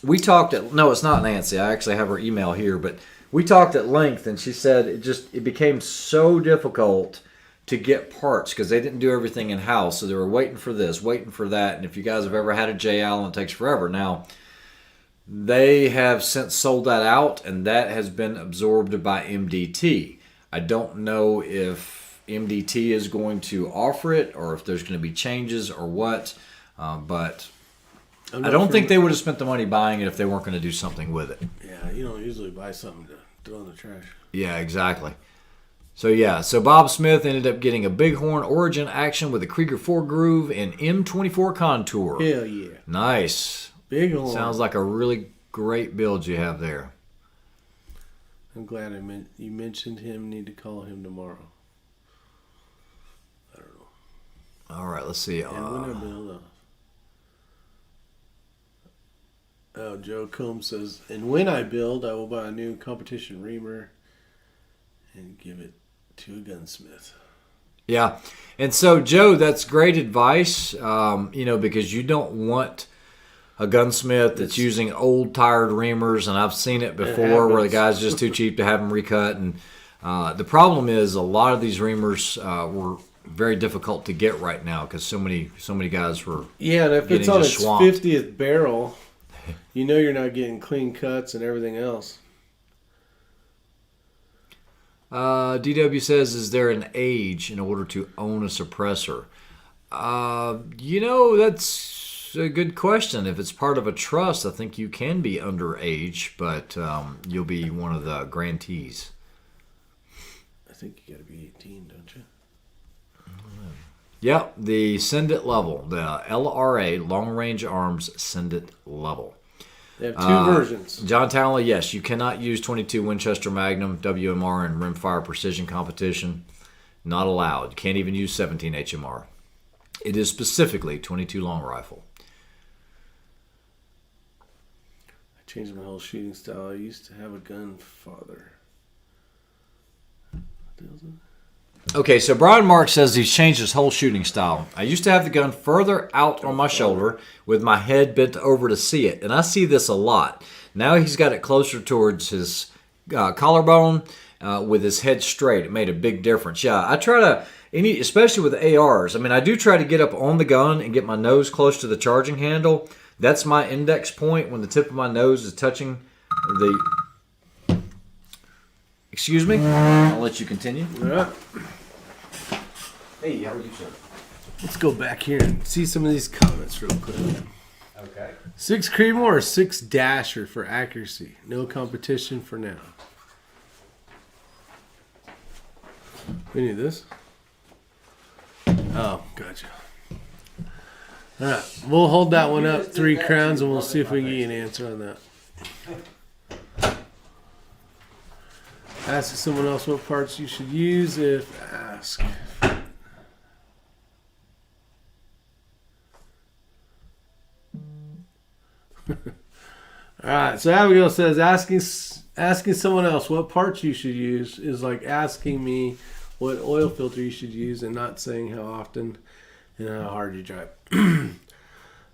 Speaker 2: We talked no, it's not Nancy. I actually have her email here, but we talked at length, and she said it became so difficult to get parts because they didn't do everything in house, so they were waiting for this, waiting for that, and if you guys have ever had a J. Allen, it takes forever. Now, they have since sold that out, and that has been absorbed by MDT. I don't know if MDT is going to offer it or if there's going to be changes or what, but I don't think they would have spent the money buying it if they weren't going to do something with it.
Speaker 1: Yeah, you don't usually buy something to throw in the trash.
Speaker 2: Yeah, exactly. So Bob Smith ended up getting a Bighorn Origin Action with a Krieger 4 groove and M24 contour.
Speaker 1: Hell yeah.
Speaker 2: Nice.
Speaker 1: Bighorn.
Speaker 2: Sounds like a really great build you have there.
Speaker 1: I'm glad you mentioned him. Need to call him tomorrow. I don't know.
Speaker 2: All right, let's see.
Speaker 1: And when I build Joe Combs says, and when I build, I will buy a new competition reamer and give it to a gunsmith.
Speaker 2: Yeah, and so Joe, that's great advice. Because you don't want a gunsmith that's using old tired reamers, and I've seen it before where the guy's just too cheap to have them recut. And the problem is a lot of these reamers were very difficult to get right now because so many guys were
Speaker 1: and if it's on its
Speaker 2: swamped.
Speaker 1: 50th barrel, you're not getting clean cuts and everything else.
Speaker 2: DW says, is there an age in order to own a suppressor? That's a good question. If it's part of a trust, I think you can be underage, but you'll be one of the grantees.
Speaker 1: I think you got to be 18, don't you?
Speaker 2: Yep, the Send It level, the LRA, Long Range Arms Send It level.
Speaker 1: They have two versions.
Speaker 2: John Townley, yes, you cannot use 22 Winchester Magnum, WMR, and Rimfire Precision competition. Not allowed. You can't even use 17 HMR. It is specifically 22 long rifle.
Speaker 1: I changed my whole shooting style. I used to have a gun father.
Speaker 2: Okay, so Brian Mark says he's changed his whole shooting style. I used to have the gun further out on my shoulder with my head bent over to see it, and I see this a lot. Now he's got it closer towards his collarbone with his head straight. It made a big difference. Yeah, I try to, especially with ARs, I do try to get up on the gun and get my nose close to the charging handle. That's my index point when the tip of my nose is touching the... Excuse me? I'll let you continue.
Speaker 1: All right.
Speaker 2: Hey, how are you, sir?
Speaker 1: Let's go back here and see some of these comments real quick.
Speaker 2: Okay.
Speaker 1: 6 Creedmoor or 6 Dasher for accuracy. No competition for now. We need this? Oh, gotcha. All right. We'll hold that one up 3 crowns and we'll see if we can get you an answer on that. Ask someone else what parts you should use if asked. Alright, so Abigail says asking someone else what parts you should use is like asking me what oil filter you should use and not saying how often and how hard you drive.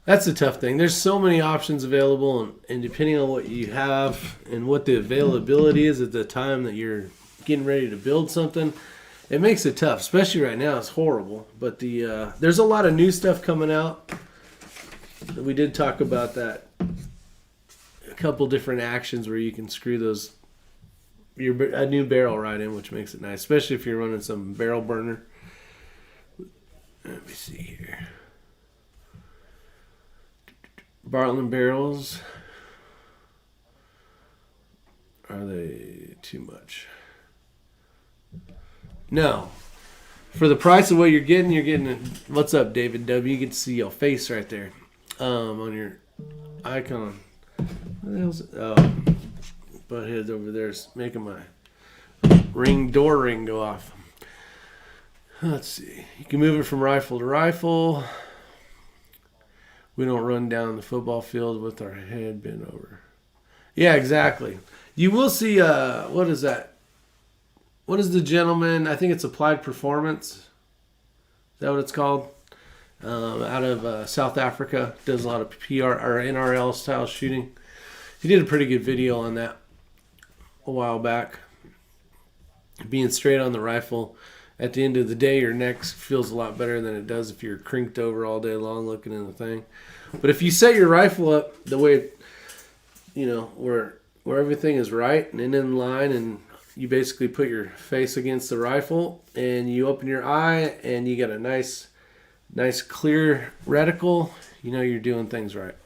Speaker 1: That's a tough thing. There's so many options available, and depending on what you have and what the availability is at the time that you're getting ready to build something, it makes it tough. Especially right now, it's horrible. But there's a lot of new stuff coming out. We did talk about that. A couple different actions where you can screw a new barrel right in, which makes it nice, especially if you're running some barrel burner. Let me see here. Bartlein barrels. Are they too much? No. For the price of what you're getting. What's up, David W? You get to see your face right there, on your icon. What the hell's it? Oh, butthead's over there is making my door ring go off. Let's see. You can move it from rifle to rifle. We don't run down the football field with our head bent over. Yeah, exactly. You will see, what is that? What is the gentleman? I think it's Applied Performance. Is that what it's called? Out of South Africa. Does a lot of PR or NRL style shooting. He did a pretty good video on that a while back. Being straight on the rifle. At the end of the day, your neck feels a lot better than it does if you're crinked over all day long looking in the thing. But if you set your rifle up the way, where everything is right and in line, and you basically put your face against the rifle and you open your eye and you get a nice clear reticle, you're doing things right.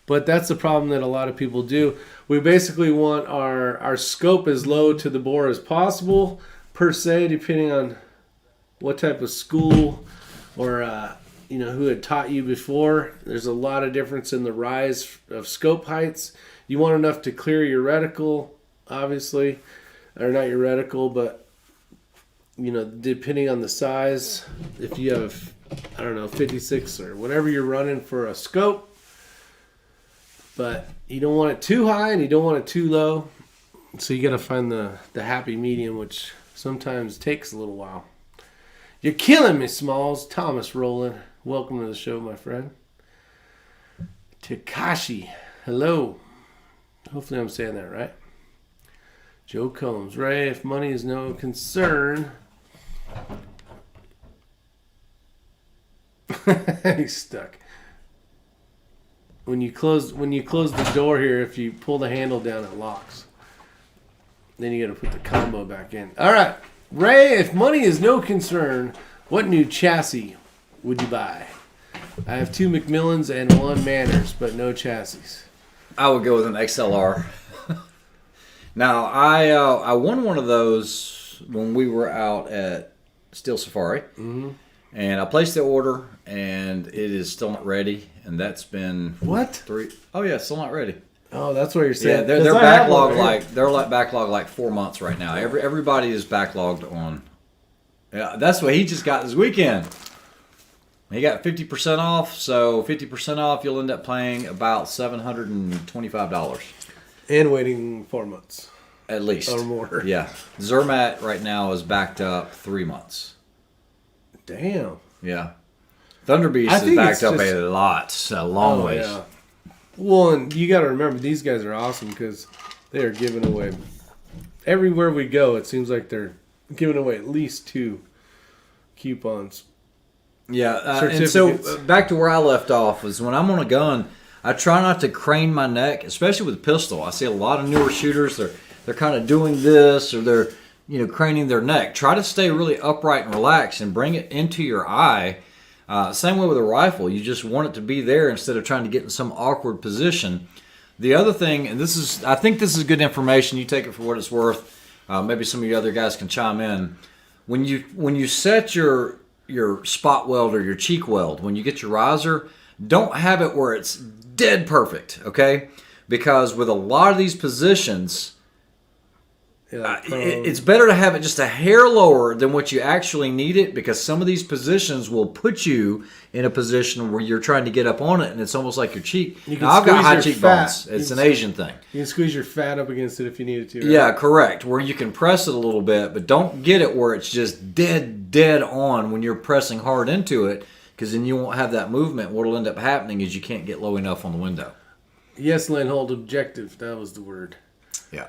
Speaker 1: But that's the problem that a lot of people do. We basically want our scope as low to the bore as possible, per se, depending on what type of school or who had taught you before. There's a lot of difference in the rise of scope heights. You want enough to clear your reticle, obviously, or not your reticle, but depending on the size. If you have 56 or whatever you're running for a scope, but you don't want it too high and you don't want it too low, so you got to find the happy medium, which sometimes takes a little while. You're killing me, Smalls. Thomas Rowland, welcome to the show, my friend. Takashi, hello. Hopefully I'm saying that right. Joe Combs, Ray, if money is no concern. He's stuck. When you close the door here, if you pull the handle down, it locks. Then you got to put the combo back in. All right, Ray, if money is no concern, what new chassis would you buy? I have 2 McMillans and 1 Manners, but no chassis.
Speaker 2: I would go with an XLR. Now, I won one of those when we were out at Steel Safari. Mm-hmm. And I placed the order, and it is still not ready. And that's been...
Speaker 1: What?
Speaker 2: 3... Oh, yeah, still not ready.
Speaker 1: Oh, that's what you're saying.
Speaker 2: Yeah, they're backlogged backlogged like 4 months right now. Everybody is backlogged on. Yeah, that's what he just got this weekend. He got 50% off, so 50% off, you'll end up paying about $725.
Speaker 1: And waiting 4 months.
Speaker 2: At least.
Speaker 1: Or more.
Speaker 2: Yeah. Zermatt right now is backed up 3 months.
Speaker 1: Damn.
Speaker 2: Yeah. Thunderbeast is backed up a long ways. Yeah.
Speaker 1: Well, and you got to remember, these guys are awesome because they are giving away. Everywhere we go, it seems like they're giving away at least 2 coupons.
Speaker 2: Yeah, and so back to where I left off was when I'm on a gun, I try not to crane my neck, especially with a pistol. I see a lot of newer shooters, they're kind of doing this, or they're craning their neck. Try to stay really upright and relaxed and bring it into your eye. Same way with a rifle. You just want it to be there instead of trying to get in some awkward position. The other thing, and I think this is good information. You take it for what it's worth. Maybe some of you other guys can chime in. When you set your spot weld or your cheek weld, when you get your riser, don't have it where it's dead perfect, okay? Because with a lot of these positions, It's better to have it just a hair lower than what you actually need it, because some of these positions will put you in a position where you're trying to get up on it, and it's almost like your cheek. Now, I've got high cheekbones. It's an Asian thing.
Speaker 1: You can squeeze your fat up against it if you needed to. Right?
Speaker 2: Yeah, correct. Where you can press it a little bit, but don't get it where it's just dead on when you're pressing hard into it, because then you won't have that movement. What will end up happening is you can't get low enough on the window.
Speaker 1: Yes, Lindhold, objective. That was the word.
Speaker 2: Yeah.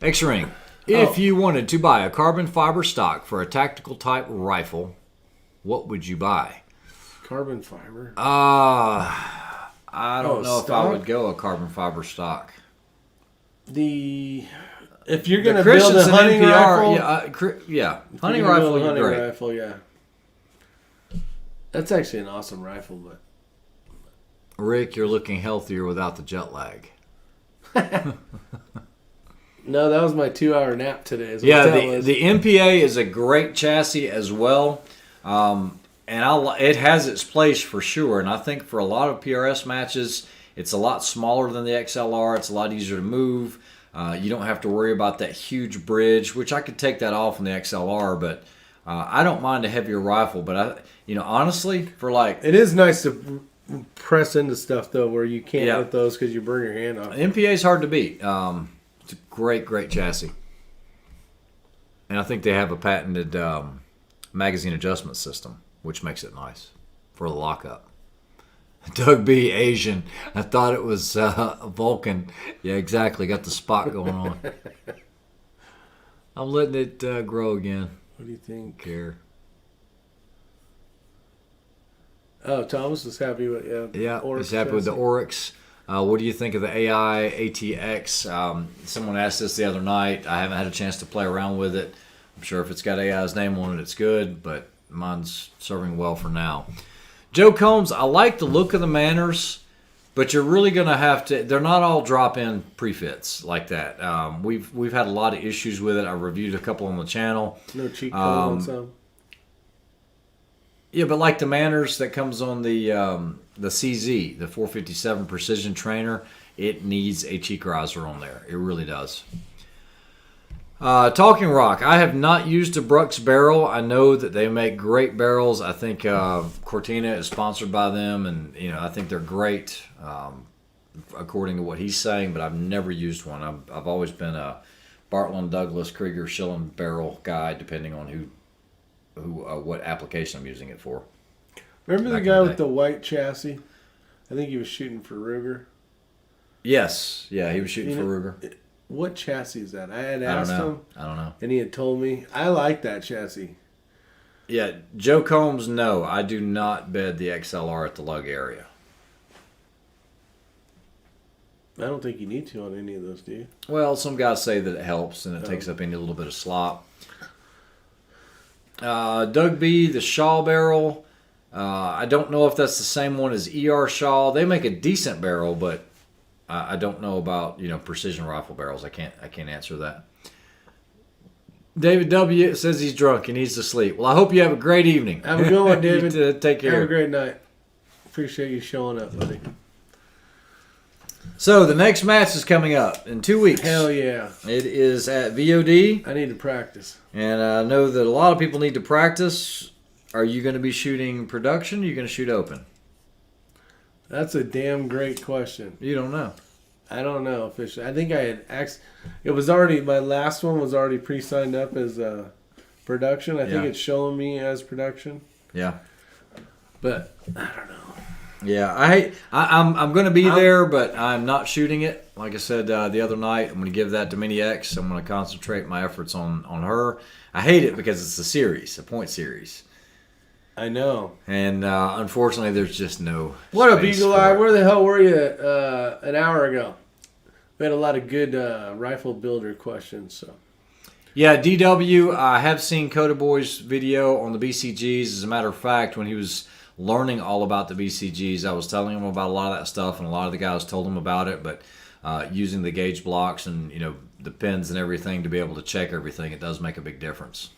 Speaker 2: X-Ring. If you wanted to buy a carbon fiber stock for a tactical type rifle, what would you buy?
Speaker 1: Carbon fiber?
Speaker 2: I don't know
Speaker 1: stock?
Speaker 2: if I would go a carbon fiber stock.
Speaker 1: If you're going to build a hunting rifle...
Speaker 2: Hunting rifle, you're great.
Speaker 1: Rifle, yeah. That's actually an awesome rifle, but...
Speaker 2: Rick, you're looking healthier without the jet lag.
Speaker 1: No, that was my 2-hour nap today.
Speaker 2: The MPA is a great chassis as well. It has its place for sure. And I think for a lot of PRS matches, it's a lot smaller than the XLR. It's a lot easier to move. You don't have to worry about that huge bridge, which I could take that off in the XLR, but I don't mind a heavier rifle. But honestly, for like...
Speaker 1: It is nice to press into stuff, though, where you can't with those because you burn your hand off.
Speaker 2: MPA is hard to beat. It's a great chassis. And I think they have a patented magazine adjustment system, which makes it nice for the lockup. Doug B, Asian. I thought it was Vulcan. Yeah, exactly. Got the spot going on. I'm letting it grow again.
Speaker 1: What do you think?
Speaker 2: Care.
Speaker 1: Oh, Thomas is happy with
Speaker 2: he's happy with the Oryx. What do you think of the AI ATX? Someone asked this the other night. I haven't had a chance to play around with it. I'm sure if it's got AI's name on it, it's good, but mine's serving well for now. Joe Combs, I like the look of the Manners, but you're really going to have to... They're not all drop-in prefits like that. We've had a lot of issues with it. I reviewed a couple on the channel.
Speaker 1: No cheat code on some.
Speaker 2: Yeah, but like the Manners that comes on the CZ, the 457 Precision Trainer, it needs a cheek riser on there. It really does. Talking Rock, I have not used a Brux barrel. I know that they make great barrels. I think Cortina is sponsored by them, and I think they're great, according to what he's saying. But I've never used one. I've always been a Bartlein, Douglas, Krieger, Schilling barrel guy, depending on what application I'm using it for.
Speaker 1: Remember the guy with the white chassis? I think he was shooting for Ruger.
Speaker 2: Yes, yeah, he was shooting for Ruger.
Speaker 1: What chassis is that? I had asked him.
Speaker 2: I don't know.
Speaker 1: And he had told me. I like that chassis.
Speaker 2: Yeah, Joe Combs, no, I do not bed the XLR at the lug area.
Speaker 1: I don't think you need to on any of those, do you?
Speaker 2: Well, some guys say that it helps and it takes up any little bit of slop. Doug B, the Shaw barrel. I don't know if that's the same one as ER Shaw. They make a decent barrel, but I don't know about precision rifle barrels. I can't answer that. David W says he's drunk and needs to sleep. Well, I hope you have a great evening.
Speaker 1: Have a good one, David.
Speaker 2: Take care.
Speaker 1: Have a great night. Appreciate you showing up, buddy.
Speaker 2: So the next match is coming up in 2 weeks.
Speaker 1: Hell yeah!
Speaker 2: It is at VOD.
Speaker 1: I need to practice.
Speaker 2: And I know that a lot of people need to practice. Are you going to be shooting production? Or are you going to shoot open?
Speaker 1: That's a damn great question.
Speaker 2: You don't know.
Speaker 1: I don't know officially. I think I had asked. It was already, my last one was already pre-signed up as production. I think it's showing me as production.
Speaker 2: Yeah.
Speaker 1: But I don't know.
Speaker 2: Yeah, I'm going to be there, but I'm not shooting it. Like I said the other night, I'm going to give that to Mini X. I'm going to concentrate my efforts on her. I hate it because it's a point series.
Speaker 1: I know.
Speaker 2: And unfortunately, there's just no.
Speaker 1: What up, Eagle Eye? Where the hell were you an hour ago? We had a lot of good rifle builder questions. So.
Speaker 2: Yeah, DW, I have seen Coda Boy's video on the BCGs. As a matter of fact, when he was learning all about the BCGs, I was telling him about a lot of that stuff, and a lot of the guys told him about it, but using the gauge blocks and the pins and everything to be able to check everything, it does make a big difference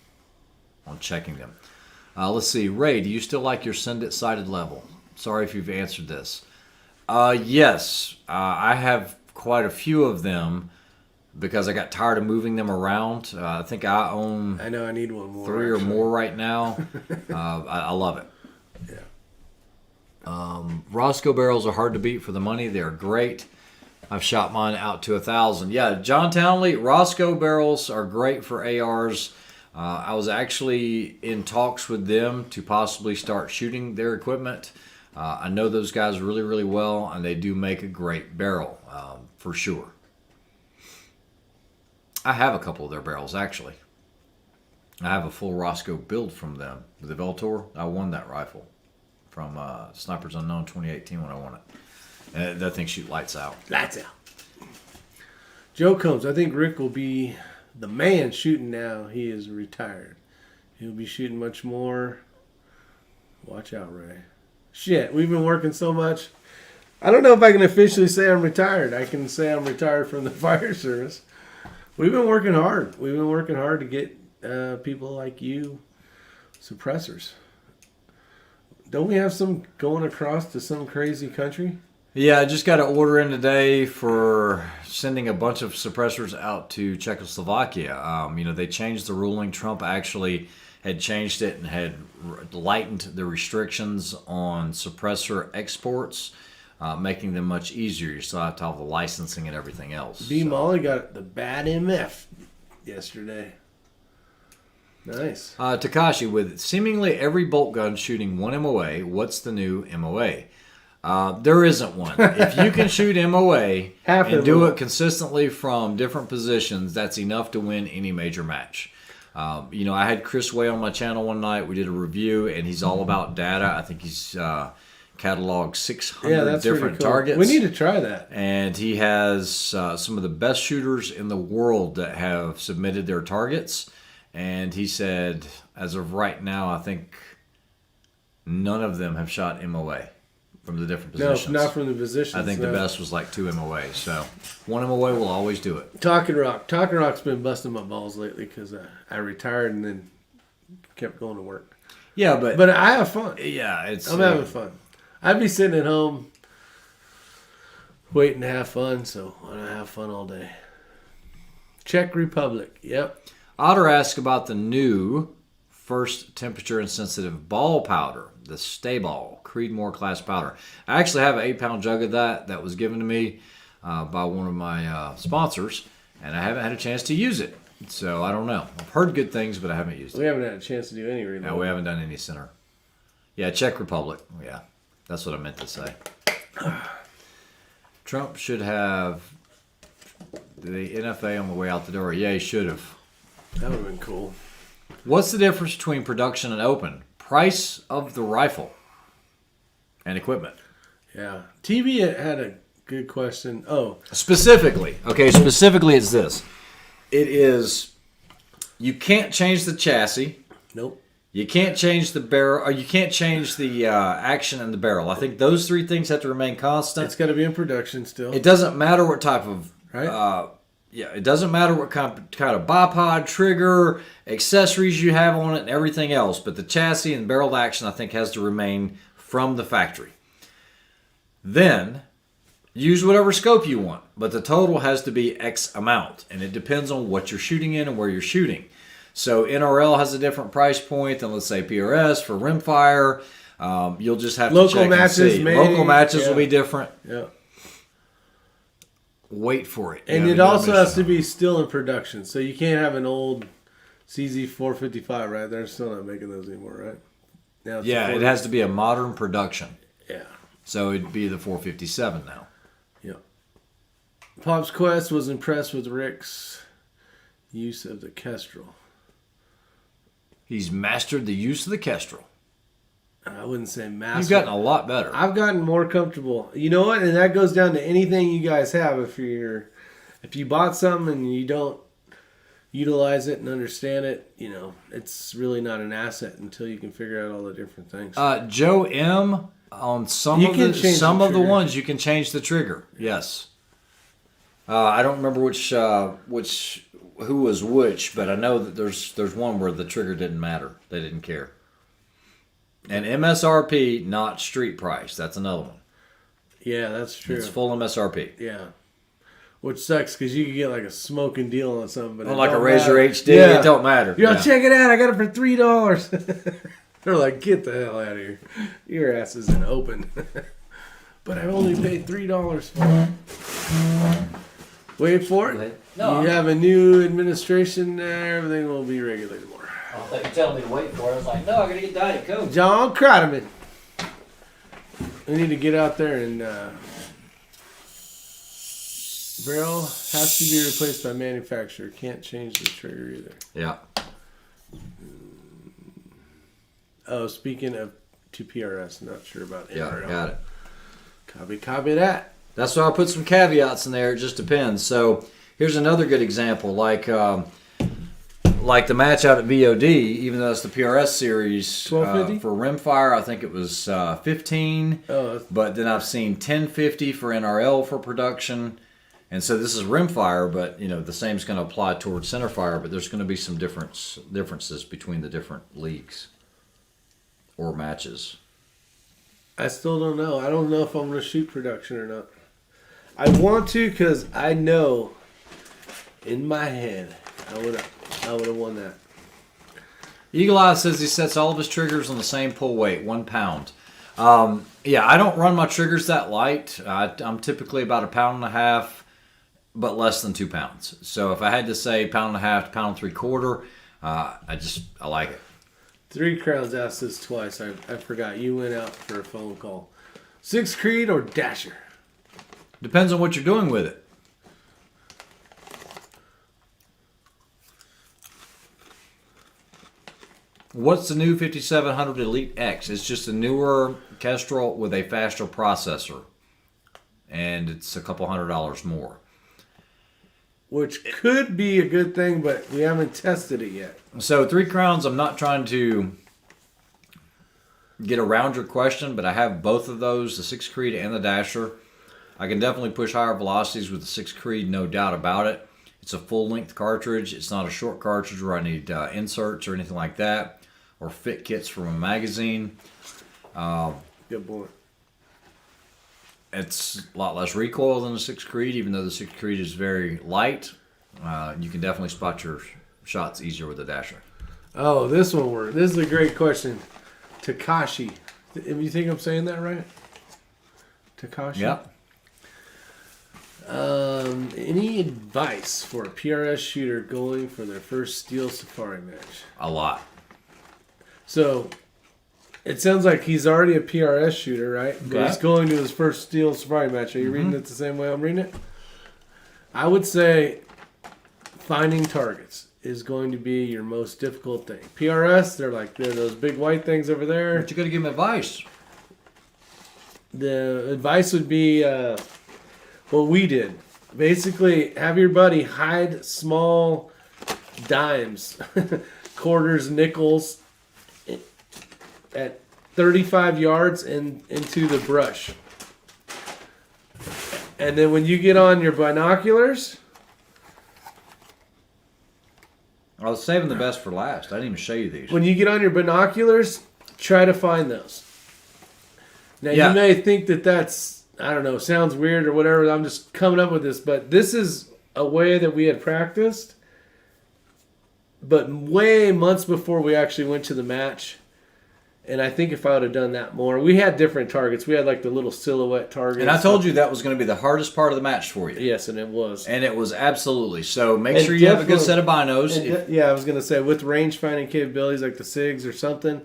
Speaker 2: on checking them. Let's see. Ray, do you still like your send it sighted level? Sorry if you've answered this. Yes, I have quite a few of them. because I got tired of moving them around. I think I own
Speaker 1: I know I need one more.
Speaker 2: 3 or more right now. I love it.
Speaker 1: Yeah.
Speaker 2: Roscoe barrels are hard to beat for the money. They're great. I've shot mine out to 1,000. Yeah, John Townley, Roscoe barrels are great for ARs. I was actually in talks with them to possibly start shooting their equipment. I know those guys really, really well, and they do make a great barrel, for sure. I have a couple of their barrels, actually. I have a full Roscoe build from them. The Veltor, I won that rifle from Snipers Unknown 2018 when I won it. And that thing shoot lights out.
Speaker 1: Lights out. Joe Combs, I think Rick will be the man shooting now. He is retired. He'll be shooting much more. Watch out, Ray. Shit, we've been working so much. I don't know if I can officially say I'm retired. I can say I'm retired from the fire service. We've been working hard. We've been working hard to get people like you suppressors. Don't we have some going across to some crazy country?
Speaker 2: Yeah, I just got an order in today for sending a bunch of suppressors out to Czechoslovakia. They changed the ruling. Trump actually had changed it and had lightened the restrictions on suppressor exports, making them much easier. You still have to have the licensing and everything else.
Speaker 1: B. Molly got the bad MF yesterday. Nice.
Speaker 2: Takashi, with seemingly every bolt gun shooting 1 MOA, what's the new MOA? There isn't one. If you can shoot MOA and do it consistently from different positions, that's enough to win any major match. I had Chris Way on my channel one night. We did a review, and he's all about data. I think he's cataloged 600 different targets.
Speaker 1: We need to try that.
Speaker 2: And he has some of the best shooters in the world that have submitted their targets. And he said, as of right now, I think none of them have shot MOA from the different positions.
Speaker 1: No, not from the positions.
Speaker 2: I think the best was like 2 MOA. So 1 MOA will always do it.
Speaker 1: Talking Rock's been busting my balls lately because I retired and then kept going to work.
Speaker 2: Yeah,
Speaker 1: but I have fun.
Speaker 2: Yeah,
Speaker 1: I'm having fun. I'd be sitting at home waiting to have fun, so I have fun all day. Czech Republic. Yep.
Speaker 2: Otter asked about the new first temperature insensitive ball powder, the Stay Ball Creedmoor class powder. I actually have an 8-pound jug of that was given to me by one of my sponsors, and I haven't had a chance to use it. So I don't know. I've heard good things, but I haven't used it.
Speaker 1: We haven't had a chance to do any reload.
Speaker 2: No, we haven't done any center. Yeah, Czech Republic. Yeah, that's what I meant to say. Trump should have the NFA on the way out the door. Yeah, he should have.
Speaker 1: That would have been cool.
Speaker 2: What's the difference between production and open? Price of the rifle and equipment.
Speaker 1: Yeah. TV had a good question. Oh.
Speaker 2: Specifically it's this. It is, you can't change the chassis.
Speaker 1: Nope.
Speaker 2: You can't change the barrel, or you can't change the action in the barrel. I think those 3 things have to remain constant.
Speaker 1: It's got to be in production still.
Speaker 2: It doesn't matter what type of...
Speaker 1: Right?
Speaker 2: It doesn't matter what kind of bipod, trigger, accessories you have on it, and everything else. But the chassis and barrel action, I think, has to remain from the factory. Then, use whatever scope you want. But the total has to be X amount. And it depends on what you're shooting in and where you're shooting. So, NRL has a different price point than, let's say, PRS for rimfire. You'll just have to check and see. Local matches will be different.
Speaker 1: Yeah.
Speaker 2: Wait for it.
Speaker 1: And it also has to be still in production. So you can't have an old CZ455, right? They're still not making those anymore, right? Now
Speaker 2: it has to be a modern production.
Speaker 1: Yeah.
Speaker 2: So it'd be the 457 now.
Speaker 1: Yeah. Pop's Quest was impressed with Rick's use of the Kestrel.
Speaker 2: He's mastered the use of the Kestrel.
Speaker 1: I wouldn't say master.
Speaker 2: You've gotten a lot better.
Speaker 1: I've gotten more comfortable. You know what? And that goes down to anything you guys have. If you bought something and you don't utilize it and understand it, it's really not an asset until you can figure out all the different things.
Speaker 2: Joe M, on some of the ones you can change the trigger. Yes. I don't remember who was which, but I know that there's one where the trigger didn't matter. They didn't care. And MSRP, not street price. That's another one.
Speaker 1: Yeah, that's true.
Speaker 2: It's full MSRP.
Speaker 1: Yeah. Which sucks because you can get like a smoking deal on something. But
Speaker 2: like a Razor HD, it don't matter.
Speaker 1: Yo, check it out. I got it for $3. They're like, get the hell out of here. Your ass isn't open. But I only paid $3 for it. Wait for it. No, you have a new administration there. Everything will be regulated more.
Speaker 2: I thought you were telling me to wait for it. I was like, no, I got to get Diet Coke.
Speaker 1: John Crotterman. We need to get out there and barrel has to be replaced by manufacturer. Can't change the trigger either.
Speaker 2: Yeah.
Speaker 1: Oh, speaking of to PRS, not sure about NRL.
Speaker 2: Yeah, got it.
Speaker 1: Copy that.
Speaker 2: That's why I put some caveats in there. It just depends. So here's another good example, like the match out at VOD. Even though it's the PRS series for Rimfire, I think it was 15. Oh. But then I've seen 1050 for NRL for production, and so this is Rimfire. But the same's going to apply towards Centerfire. But there's going to be some differences between the different leagues or matches.
Speaker 1: I still don't know. I don't know if I'm going to shoot production or not. I want to because I know in my head I would have won that.
Speaker 2: Eagle Eye says he sets all of his triggers on the same pull weight, 1 pound. Yeah, I don't run my triggers that light. I'm typically about 1.5 pounds, but less than 2 pounds. So if I had to say 1.5 pounds to 1.75 pounds, I like it.
Speaker 1: 3 Crowns asked this twice. I forgot. You went out for a phone call. 6 Creed or Dasher?
Speaker 2: Depends on what you're doing with it. What's the new 5700 Elite X? It's just a newer Kestrel with a faster processor. And it's a couple $100 more.
Speaker 1: Which could be a good thing, but we haven't tested it yet.
Speaker 2: So 3 Crowns, I'm not trying to get around your question, but I have both of those, the 6 Creed and the Dasher. I can definitely push higher velocities with the 6 Creed, no doubt about it. It's a full-length cartridge. It's not a short cartridge where I need inserts or anything like that, or fit kits from a magazine.
Speaker 1: Good boy.
Speaker 2: It's a lot less recoil than the 6 Creed, even though the 6 Creed is very light. You can definitely spot your shots easier with the Dasher.
Speaker 1: Oh, this one worked. This is a great question. Takashi. You think I'm saying that right? Takashi?
Speaker 2: Yep.
Speaker 1: Any advice for a PRS shooter going for their first Steel Safari match?
Speaker 2: A lot.
Speaker 1: So, it sounds like he's already a PRS shooter, right? But he's going to his first Steel Safari match. Are you reading it the same way I'm reading it? I would say finding targets is going to be your most difficult thing. PRS, they're those big white things over there.
Speaker 2: But you got to give him advice.
Speaker 1: The advice would be what we did. Basically, have your buddy hide small dimes, quarters, nickels at 35 yards into the brush. And then when you get on your binoculars...
Speaker 2: I was saving the best for last. I didn't even show you these.
Speaker 1: When you get on your binoculars, try to find those. Now, you may think that's, I don't know, sounds weird or whatever. I'm just coming up with this. But this is a way that we had practiced. But way months before we actually went to the match. And I think if I would have done that more, we had different targets. We had the little silhouette targets.
Speaker 2: And I told you that was going to be the hardest part of the match for you.
Speaker 1: Yes, and it was.
Speaker 2: And it was absolutely. So make sure you have a good set of binos.
Speaker 1: I was going to say with range finding capabilities like the SIGs or something.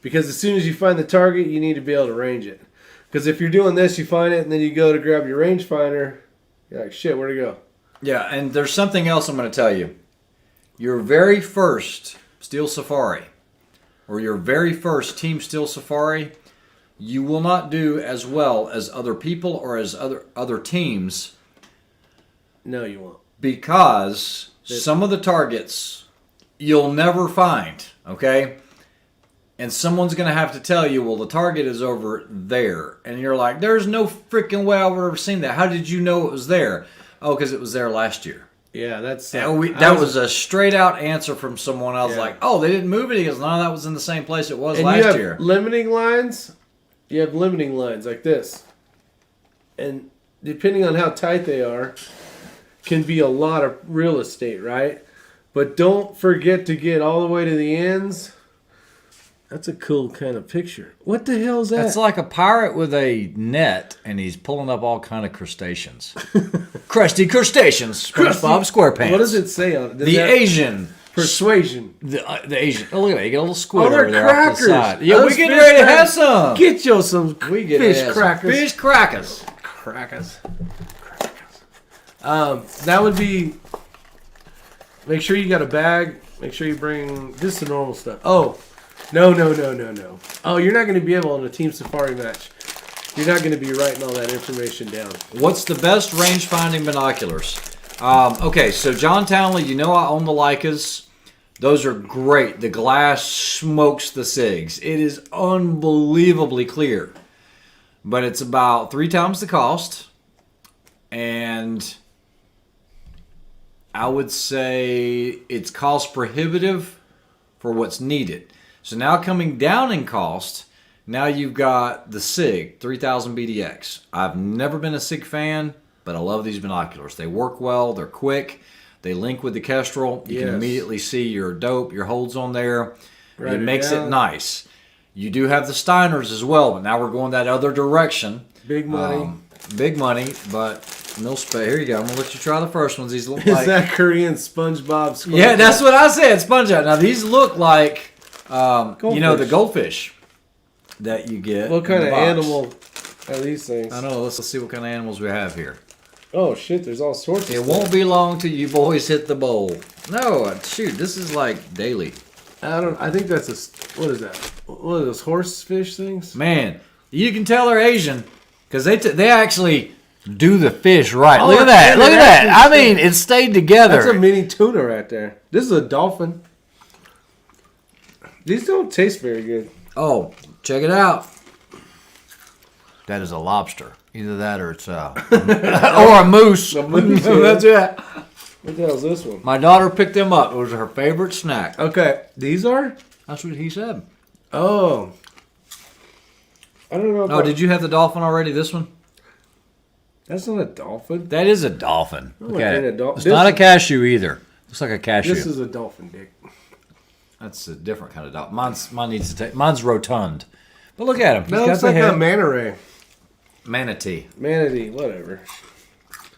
Speaker 1: Because as soon as you find the target, you need to be able to range it. Because if you're doing this, you find it, and then you go to grab your rangefinder, you're like, shit, where'd it go?
Speaker 2: Yeah, and there's something else I'm going to tell you. Your very first Steel Safari, or your very first Team Steel Safari, you will not do as well as other people or as other teams.
Speaker 1: No, you won't.
Speaker 2: Because some of the targets you'll never find, okay? And someone's going to have to tell you, well, the target is over there. And you're like, there's no freaking way I would have ever seen that. How did you know it was there? Oh, because it was there last year.
Speaker 1: Yeah, that's...
Speaker 2: that was a straight-out answer from someone. I was like, oh, they didn't move it? He goes, no, that was in the same place it was last year.
Speaker 1: Limiting lines. You have limiting lines like this. And depending on how tight they are, can be a lot of real estate, right? But don't forget to get all the way to the ends. That's a cool kind of picture. What the hell is that?
Speaker 2: It's like a pirate with a net, and he's pulling up all kind of crustaceans. Crusty crustaceans. SpongeBob SquarePants.
Speaker 1: What does it say on it?
Speaker 2: The Asian.
Speaker 1: Persuasion.
Speaker 2: The Asian. Oh, look at that. You got a little squid
Speaker 1: they're
Speaker 2: over there
Speaker 1: crackers.
Speaker 2: off the side. Yeah,
Speaker 1: Those
Speaker 2: we getting
Speaker 1: fish
Speaker 2: ready to
Speaker 1: crackers.
Speaker 2: have some.
Speaker 1: Get you some
Speaker 2: We get
Speaker 1: fish crackers.
Speaker 2: Fish crackers.
Speaker 1: Crackers. That would be... Make sure you got a bag. Make sure you bring just the normal stuff. Oh, no. Oh, you're not going to be able on a team safari match. You're not going to be writing all that information down.
Speaker 2: What's the best range finding binoculars? Okay, so John Townley, you know I own the Leicas. Those are great. The glass smokes the SIGs. It is unbelievably clear. But it's about 3 times the cost. And I would say it's cost prohibitive for what's needed. So now coming down in cost, now you've got the SIG 3000 BDX. I've never been a SIG fan, but I love these binoculars. They work well, they're quick, they link with the Kestrel. You can immediately see your dope, your holds on there. It makes it nice. You do have the Steiners as well, but now we're going that other direction.
Speaker 1: Big money.
Speaker 2: Big money, but no space. Here you go. I'm going to let you try the first ones. These look
Speaker 1: Is
Speaker 2: like...
Speaker 1: that Korean SpongeBob SquarePants?
Speaker 2: Yeah, that's what I said. SpongeBob. Now, these look like, you know, the goldfish that you get.
Speaker 1: What kind of animal are these things?
Speaker 2: I don't know. Let's see what kind of animals we have here.
Speaker 1: Oh, shit. There's all sorts of
Speaker 2: It
Speaker 1: stuff.
Speaker 2: won't be long till you boys hit the bowl. No, shoot. This is like daily.
Speaker 1: I think that's a... What is that? What are those horse fish things?
Speaker 2: Man, you can tell they're Asian because they actually do the fish right.
Speaker 1: Oh,
Speaker 2: look at that.
Speaker 1: yeah,
Speaker 2: Look at that. I mean, it stayed together.
Speaker 1: That's a mini tuna right there. This is a dolphin. These don't taste very good.
Speaker 2: Oh, check it out. That is a lobster. Either that or it's or a moose.
Speaker 1: A moose, yeah.
Speaker 2: That's it.
Speaker 1: What the hell is this one?
Speaker 2: My daughter picked them up. It was her favorite snack.
Speaker 1: Okay, these are?
Speaker 2: That's what he said.
Speaker 1: Oh. I don't know.
Speaker 2: Oh, did you have the dolphin already? This one?
Speaker 1: That's not a dolphin.
Speaker 2: That is a dolphin.
Speaker 1: Oh,
Speaker 2: Look at it.
Speaker 1: it's
Speaker 2: It's not a cashew either. Looks like a cashew.
Speaker 1: This is a dolphin, Dick.
Speaker 2: That's a different kind of dolphin. Mine's rotund. But look at him. He's
Speaker 1: That
Speaker 2: got
Speaker 1: looks
Speaker 2: the
Speaker 1: like
Speaker 2: head.
Speaker 1: a manta ray.
Speaker 2: Manatee.
Speaker 1: Manatee, whatever.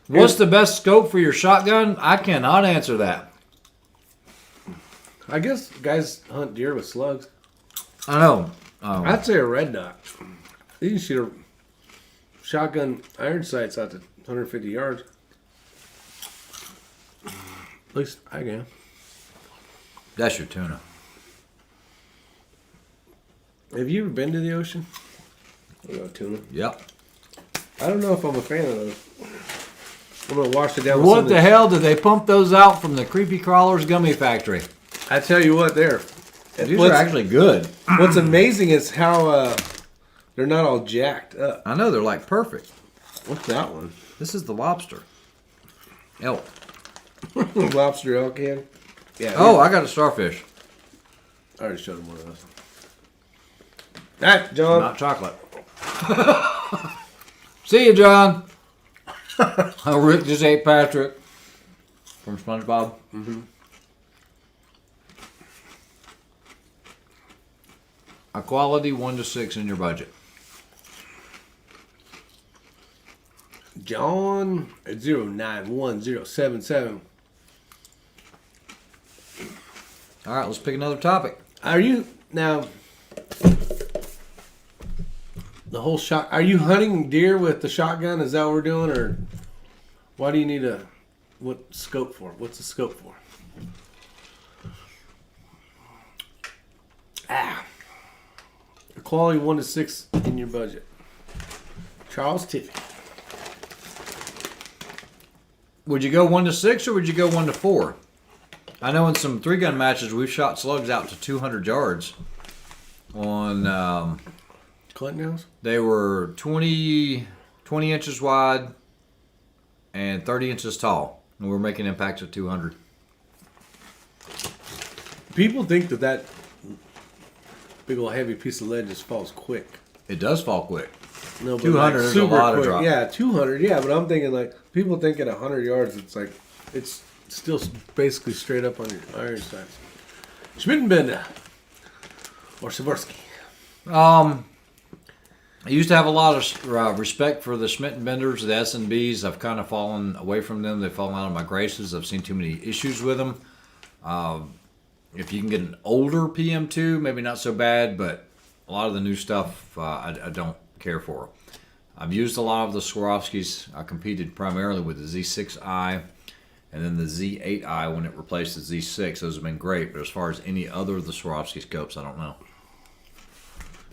Speaker 2: What's the best scope for your shotgun? I cannot answer that.
Speaker 1: I guess guys hunt deer with slugs.
Speaker 2: I know.
Speaker 1: I'd say a red dot. You can shoot a shotgun iron sights out to 150 yards. At least I can.
Speaker 2: That's your tuna.
Speaker 1: Have you ever been to the ocean? I love tuna.
Speaker 2: Yep.
Speaker 1: I don't know if I'm a fan of those. I'm gonna wash it down. With
Speaker 2: What
Speaker 1: some
Speaker 2: the
Speaker 1: of
Speaker 2: hell did they pump those out from the Creepy Crawlers Gummy Factory?
Speaker 1: I tell you what,
Speaker 2: These are actually good.
Speaker 1: What's amazing is how they're not all jacked up.
Speaker 2: I know, they're like perfect.
Speaker 1: What's that one?
Speaker 2: This is the lobster. Elk.
Speaker 1: Lobster elk can. Yeah.
Speaker 2: Oh, I got a starfish.
Speaker 1: I already showed him one of those. All right, John.
Speaker 2: Not chocolate. See you, John. Rick just ate Patrick from SpongeBob.
Speaker 1: Mm-hmm.
Speaker 2: A quality 1 to 6 in your budget.
Speaker 1: John at 091077.
Speaker 2: All right, let's pick another topic.
Speaker 1: Are you now the whole shot? Are you hunting deer with the shotgun? Is that what we're doing, or why do you need what scope for? What's the scope for? A quality 1 to 6 in your budget. Charles Tiffy.
Speaker 2: Would you go 1 to 6 or would you go 1 to 4? I know in some 3-gun matches we've shot slugs out to 200 yards. On
Speaker 1: Clinton House?
Speaker 2: they were 20 inches wide and 30 inches tall, and we were making impacts of 200.
Speaker 1: People think that big old heavy piece of lead just falls quick.
Speaker 2: It does fall quick.
Speaker 1: No, but
Speaker 2: 200 is a lot of drop.
Speaker 1: Yeah, 200. Yeah, but I'm thinking like people think at 100 yards, it's like it's still basically straight up on your iron sights. Schmittenbender or Swarovski.
Speaker 2: I used to have a lot of respect for the Schmittenbenders, the S&Bs. I've kind of fallen away from them. They've fallen out of my graces. I've seen too many issues with them. If you can get an older PM2, maybe not so bad, but a lot of the new stuff I don't care for. I've used a lot of the Swarovskis. I competed primarily with the Z6i and then the Z8i when it replaced the Z6. Those have been great, but as far as any other of the Swarovski scopes, I don't know.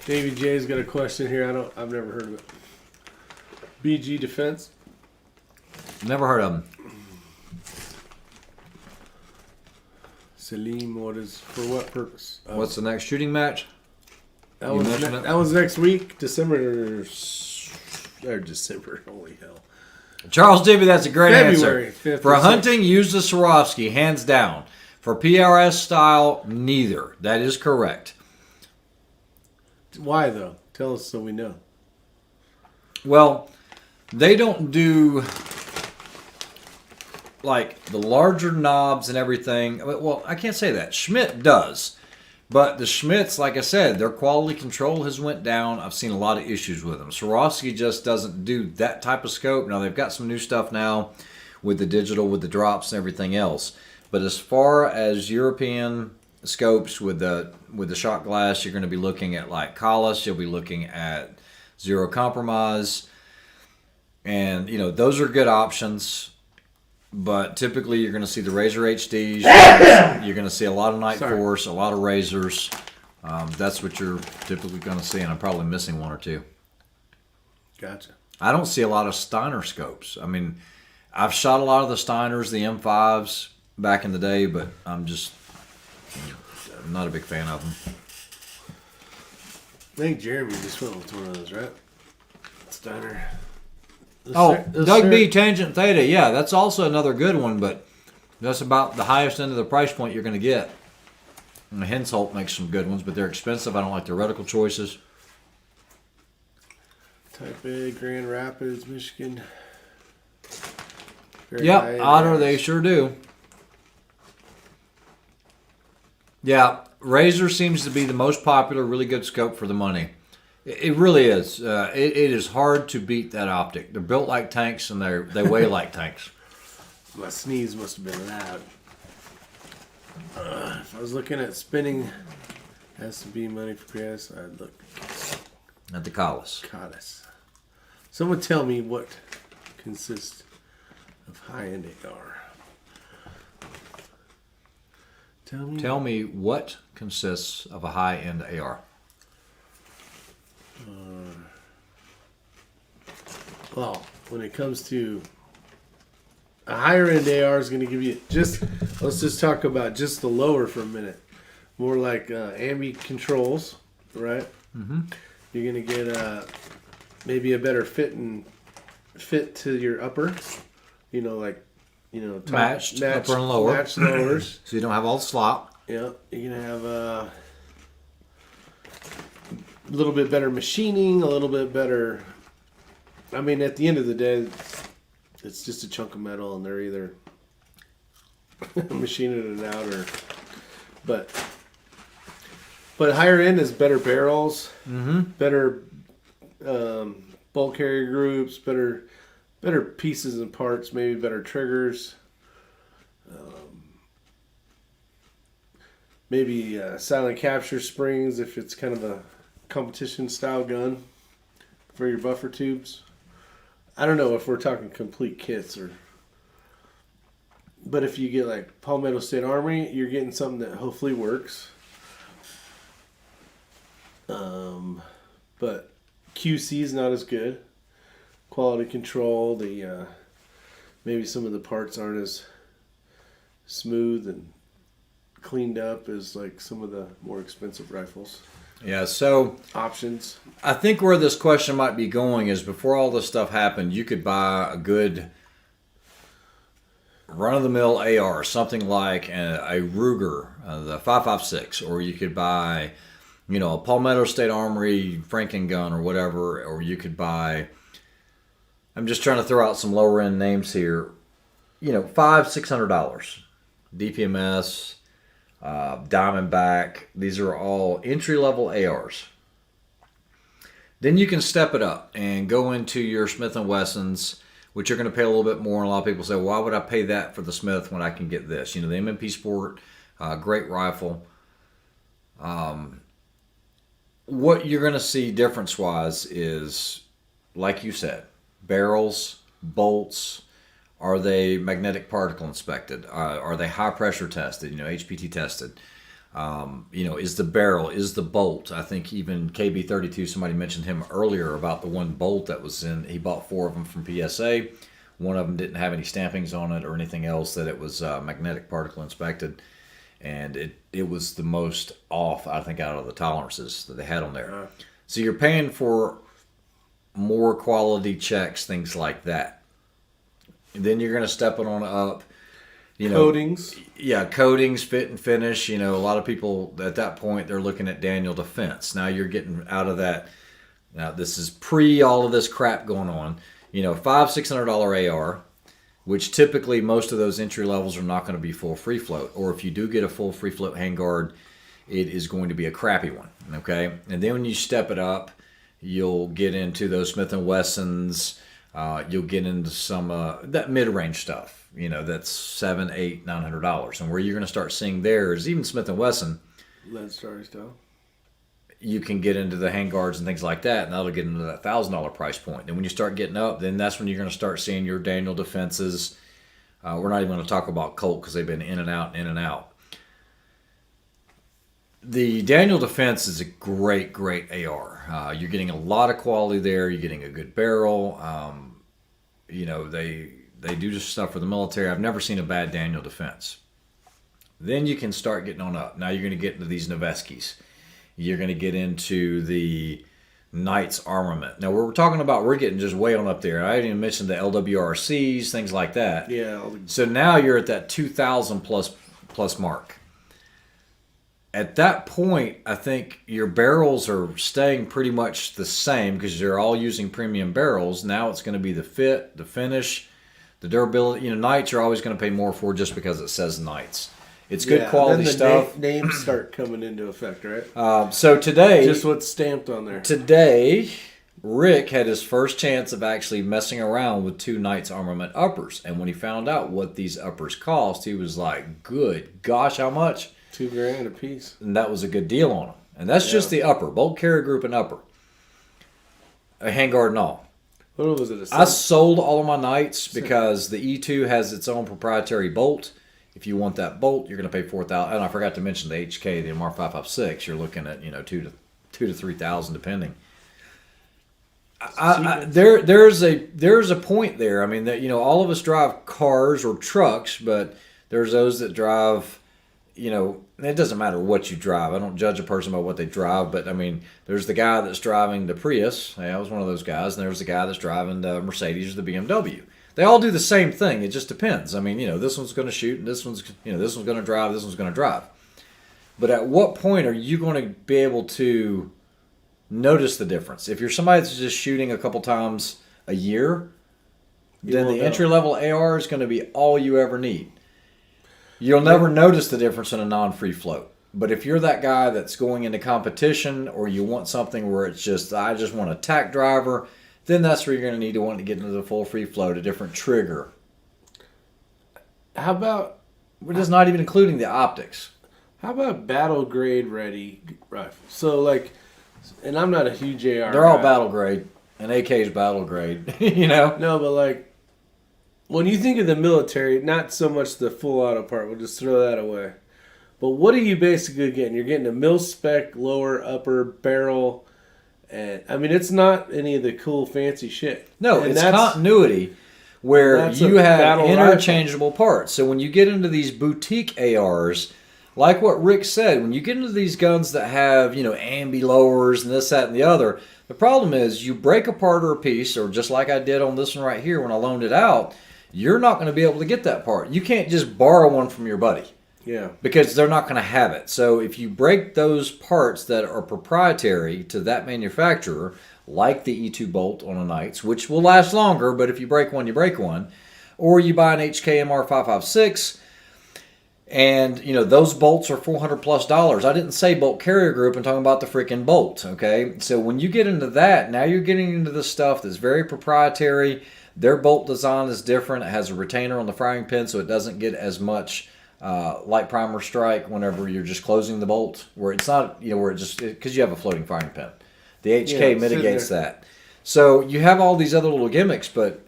Speaker 1: Davey J's got a question here. I've never heard of it. BG Defense.
Speaker 2: Never heard of them.
Speaker 1: Salim, for what purpose?
Speaker 2: What's the next shooting match?
Speaker 1: That was next week, December. Holy hell.
Speaker 2: Charles Dibby, that's a great
Speaker 1: February
Speaker 2: answer. For hunting, use the Swarovski, hands down. For PRS style, neither. That is correct.
Speaker 1: Why, though? Tell us so we know.
Speaker 2: Well, they don't do like the larger knobs and everything. Well, I can't say that. Schmidt does. But the Schmidts, like I said, their quality control has went down. I've seen a lot of issues with them. Swarovski just doesn't do that type of scope. Now, they've got some new stuff now with the digital, with the drops and everything else. But as far as European scopes with the shot glass, you're going to be looking at like Collis. You'll be looking at Zero Compromise. And, you know, those are good options. But typically, you're going to see the Razor HDs. You're going to see a lot of Night Force, a lot of Razors. That's what you're typically going to see, and I'm probably missing one or two.
Speaker 1: Gotcha.
Speaker 2: I don't see a lot of Steiner scopes. I mean, I've shot a lot of the Steiners, the M5s back in the day, but I'm not a big fan of them.
Speaker 1: I think Jeremy just went with one of those, right? Steiner.
Speaker 2: Doug B. Tangent Theta. Yeah, that's also another good one, but that's about the highest end of the price point you're going to get. And Hensoldt makes some good ones, but they're expensive. I don't like their reticle choices.
Speaker 1: Type A, Grand Rapids, Michigan.
Speaker 2: Yep, Otter, they sure do. Yeah, Razor seems to be the most popular, really good scope for the money. It really is. It is hard to beat that optic. They're built like tanks, and they weigh like tanks.
Speaker 1: My sneeze must have been loud. If I was looking at spinning S&B money for PS, I'd look
Speaker 2: at the Collis.
Speaker 1: Someone tell me what consists of high-end AR.
Speaker 2: Tell me what consists of a high-end AR.
Speaker 1: Well, when it comes to a higher end AR is going to give you let's just talk about just the lower for a minute. More like ambi controls, right? Mm-hmm. You're going to get maybe a better fit to your upper.
Speaker 2: Matched upper and lower.
Speaker 1: Matched lowers.
Speaker 2: So you don't have all the slop.
Speaker 1: Yeah, you're going to have a little bit better machining, a little bit better. I mean, at the end of the day, it's just a chunk of metal, and they're either machining it out but higher end is better barrels, better bolt carrier groups, better pieces and parts, maybe better triggers, maybe silent capture springs if it's kind of a competition style gun for your buffer tubes. I don't know if we're talking complete kits but if you get like Palmetto State Armory, you're getting something that hopefully works. But QC is not as good. Quality control, maybe some of the parts aren't as smooth and cleaned up as like some of the more expensive rifles.
Speaker 2: Yeah, so
Speaker 1: options. I
Speaker 2: think where this question might be going is before all this stuff happened, you could buy a good run-of-the-mill AR, something like a Ruger, the 5.56, or you could buy you know, a Palmetto State Armory Franken gun or whatever, or you could buy, I'm just trying to throw out some lower end names here, you know, $500-$600. DPMS, Diamondback, these are all entry level ARs. Then you can step it up and go into your Smith & Wessons, which you're going to pay a little bit more. And a lot of people say, well, why would I pay that for the Smith when I can get this? You know, the M&P Sport, great rifle. What you're going to see difference-wise is, like you said, barrels, bolts. Are they magnetic particle inspected? Are they high pressure tested? You know, HPT tested. You know, is the barrel, is the bolt? I think even KB32, somebody mentioned him earlier about the one bolt that was in. He bought 4 of them from PSA. One of them didn't have any stampings on it or anything else, that it was magnetic particle inspected. And it was the most off, I think, out of the tolerances that they had on there. So you're paying for more quality checks, things like that. And then you're going to step it on up. You know,
Speaker 1: coatings.
Speaker 2: Yeah, coatings, fit and finish. You know, a lot of people at that point, they're looking at Daniel Defense. Now you're getting out of that. Now this is pre all of this crap going on. You know, $500-$600 AR, which typically most of those entry levels are not going to be full free float. Or if you do get a full free float handguard, it is going to be a crappy one. Okay, and then when you step it up, you'll get into those Smith & Wessons. You'll get into some that mid-range stuff, you know, that's $700, $800, $900. And where you're going to start seeing there is even Smith & Wesson.
Speaker 1: Lead Star stuff.
Speaker 2: You can get into the handguards and things like that, and that'll get into that $1,000 price point. And when you start getting up, then that's when you're going to start seeing your Daniel Defenses. We're not even going to talk about Colt because they've been in and out and in and out. The Daniel Defense is a great, great AR. You're getting a lot of quality there. You're getting a good barrel. You know, they do just stuff for the military. I've never seen a bad Daniel Defense. Then you can start getting on up. Now you're going to get into these Noveskis. You're going to get into the Knights Armament. Now we're talking about, we're getting just way on up there. I didn't even mention the LWRCs, things like that.
Speaker 1: Yeah.
Speaker 2: So now you're at that 2,000 plus mark. At that point, I think your barrels are staying pretty much the same because they're all using premium barrels. Now it's going to be the fit, the finish, the durability. You know, Knights you're always going to pay more for just because it says Knights. It's good quality stuff.
Speaker 1: Names start coming into effect, right?
Speaker 2: So today,
Speaker 1: just what's stamped on there.
Speaker 2: Today, Rick had his first chance of actually messing around with 2 Knights Armament uppers. And when he found out what these uppers cost, he was like, good gosh, how much?
Speaker 1: $2,000 a piece.
Speaker 2: And that was a good deal on them. And that's just the upper. Bolt carrier group and upper. A handguard and all.
Speaker 1: What was it?
Speaker 2: I sold all of my Knights because the E2 has its own proprietary bolt. If you want that bolt, you're going to pay $4,000. And I forgot to mention the HK, the MR556. You're looking at, you know, $2,000 to $3,000 depending. There's a point there. I mean, that, you know, all of us drive cars or trucks, but there's those that drive, you know, it doesn't matter what you drive. I don't judge a person by what they drive, but I mean, there's the guy that's driving the Prius. Hey, I was one of those guys, and there's the guy that's driving the Mercedes or the BMW. They all do the same thing. It just depends. I mean, you know, this one's going to shoot, and this one's going to drive, this one's going to drive. But at what point are you going to be able to notice the difference? If you're somebody that's just shooting a couple times a year, then the entry-level AR is going to be all you ever need. You'll never notice the difference in a non-free float. But if you're that guy that's going into competition, or you want something where it's just, I just want a tack driver, then that's where you're going to want to get into the full free float, a different trigger.
Speaker 1: How about...
Speaker 2: We're just not even including the optics.
Speaker 1: How about battle grade ready rifles? So, like, and I'm not a huge AR
Speaker 2: They're all battle grade, and AK's battle grade, you know?
Speaker 1: No, but, like, when you think of the military, not so much the full auto part, we'll just throw that away. But what are you basically getting? You're getting a mil-spec, lower, upper, barrel... And I mean, it's not any of the cool, fancy shit.
Speaker 2: No, and it's continuity where you have interchangeable parts. So when you get into these boutique ARs, like what Rick said, when you get into these guns that have, you know, ambi lowers and this, that, and the other, the problem is you break a part or a piece, or just like I did on this one right here when I loaned it out, you're not going to be able to get that part. You can't just borrow one from your buddy.
Speaker 1: Yeah.
Speaker 2: Because they're not going to have it. So if you break those parts that are proprietary to that manufacturer, like the E2 bolt on a Knights, which will last longer, but if you break one, you break one, or you buy an HKMR 556, and those bolts are $400+. I didn't say bolt carrier group. I'm talking about the freaking bolt. Okay, so when you get into that, now you're getting into the stuff that's very proprietary. Their bolt design is different. It has a retainer on the firing pin, so it doesn't get as much light primer strike whenever you're just closing the bolt, where it's not, where it just, because you have a floating firing pin. The HK mitigates that. So you have all these other little gimmicks, but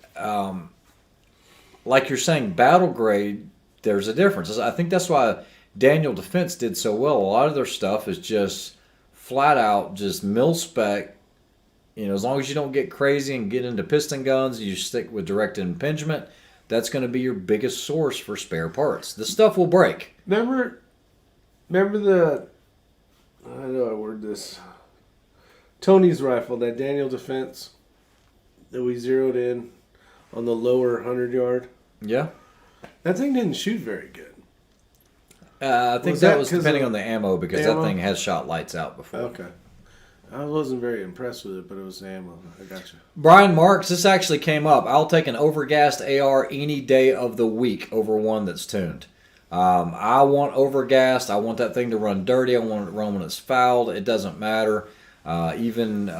Speaker 2: like you're saying, battle grade, there's a difference. I think that's why Daniel Defense did so well. A lot of their stuff is just flat out, just mil spec. As long as you don't get crazy and get into piston guns, you stick with direct impingement. That's going to be your biggest source for spare parts. The stuff will break.
Speaker 1: Remember the, I know I word this, Tony's rifle, that Daniel Defense that we zeroed in on the lower 100 yard?
Speaker 2: Yeah.
Speaker 1: That thing didn't shoot very good.
Speaker 2: I think that was depending on the ammo, because that thing has shot lights out before.
Speaker 1: Okay. I wasn't very impressed with it, but it was ammo. I got you.
Speaker 2: Brian Marks, this actually came up. I'll take an overgassed AR any day of the week over one that's tuned. I want overgassed. I want that thing to run dirty. I want it to run when it's fouled. It doesn't matter. Even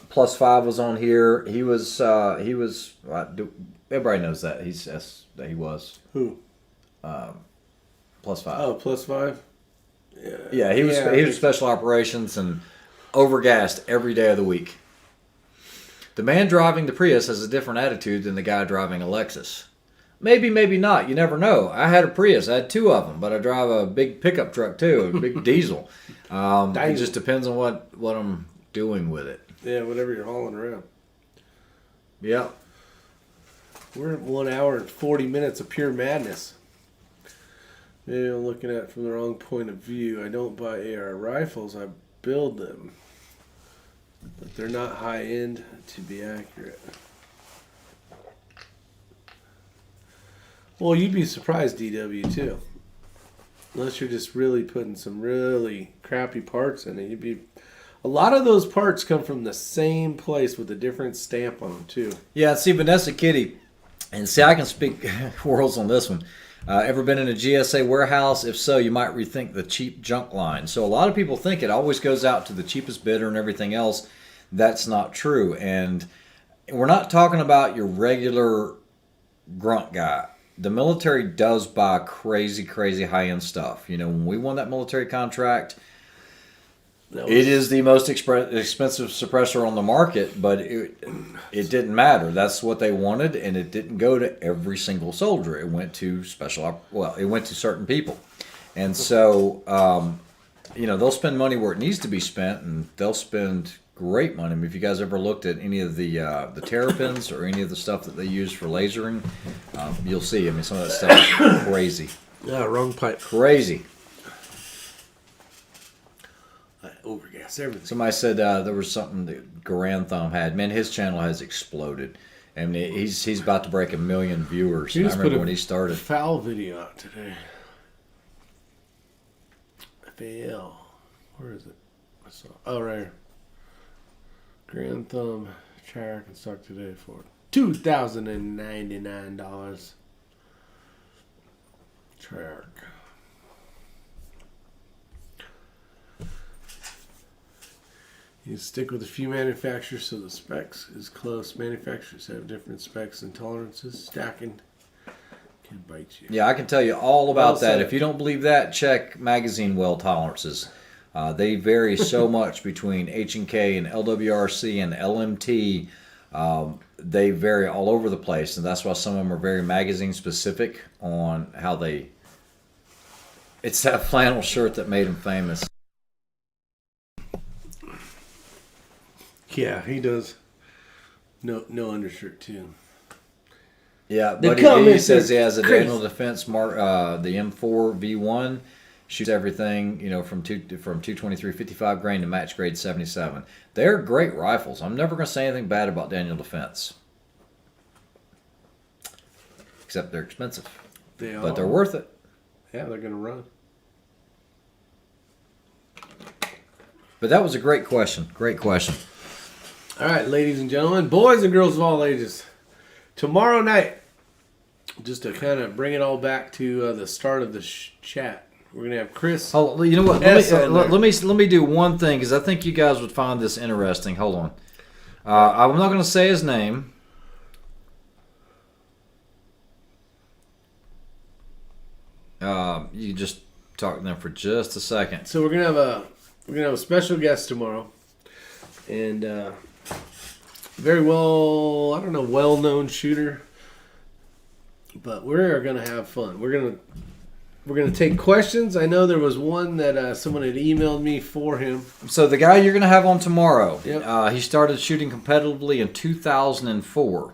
Speaker 2: Plus 5 was on here. He was. Everybody knows that. He was.
Speaker 1: Who?
Speaker 2: Plus 5.
Speaker 1: Oh, Plus 5?
Speaker 2: Yeah, he was special operations and overgassed every day of the week. The man driving the Prius has a different attitude than the guy driving a Lexus. Maybe, maybe not. You never know. I had a Prius. I had 2 of them, but I drive a big pickup truck too, a big diesel. It just depends on what I'm doing with it.
Speaker 1: Yeah, whatever you're hauling around.
Speaker 2: Yeah.
Speaker 1: We're at 1 hour and 40 minutes of pure madness. Maybe I'm looking at it from the wrong point of view. I don't buy AR rifles. I build them. But they're not high-end to be accurate. Well, you'd be surprised, DW, too. Unless you're just really putting some really crappy parts in it. A lot of those parts come from the same place with a different stamp on them, too.
Speaker 2: Yeah, see, Vanessa Kitty, and see, I can speak worlds on this one. Ever been in a GSA warehouse? If so, you might rethink the cheap junk line. So a lot of people think it always goes out to the cheapest bidder and everything else. That's not true. And we're not talking about your regular grunt guy. The military does buy crazy, crazy high-end stuff. When we won that military contract, it is the most expensive suppressor on the market, but it didn't matter. That's what they wanted, and it didn't go to every single soldier. It went to it went to certain people. And so, they'll spend money where it needs to be spent, and they'll spend great money. I mean, if you guys ever looked at any of the terrapins or any of the stuff that they use for lasering, you'll see. I mean, some of that stuff is crazy.
Speaker 1: Yeah, wrong pipe.
Speaker 2: Crazy.
Speaker 1: Overgas everything.
Speaker 2: Somebody said there was something that Garand Thumb had. Man, his channel has exploded. I mean, he's about to break 1 million viewers. I remember when he started.
Speaker 1: Foul video out today. FAL. Where is it? Oh, right here. Grand Thumb Trijicon stock today for $2,099. Trijicon. You stick with a few manufacturers so the specs is close. Manufacturers have different specs and tolerances. Stacking can bite you.
Speaker 2: Yeah, I can tell you all about that. If you don't believe that, check magazine well tolerances. They vary so much between H&K and LWRC and LMT. They vary all over the place, and that's why some of them are very magazine specific on how they... It's that flannel shirt that made him famous.
Speaker 1: Yeah, he does. No undershirt too.
Speaker 2: Yeah, but he says he has a Daniel Defense Mark, the M4 V1, shoots everything, from 223 55 grain to match grade 77. They're great rifles. I'm never going to say anything bad about Daniel Defense, except they're expensive.
Speaker 1: They are,
Speaker 2: but they're worth it.
Speaker 1: Yeah, they're gonna run.
Speaker 2: But that was a great question. Great question.
Speaker 1: All right, ladies and gentlemen, boys and girls of all ages. Tomorrow night, just to kind of bring it all back to the start of the chat, we're gonna have Chris.
Speaker 2: Oh, you know what? Let me do one thing because I think you guys would find this interesting. Hold on. I'm not going to say his name. You can just talk to them for just a second.
Speaker 1: So we're gonna have a special guest tomorrow, and very well-known shooter. But we're gonna have fun. We're gonna take questions. I know there was one that someone had emailed me for him.
Speaker 2: So the guy you're going to have on tomorrow,
Speaker 1: yep.
Speaker 2: He started shooting competitively in 2004.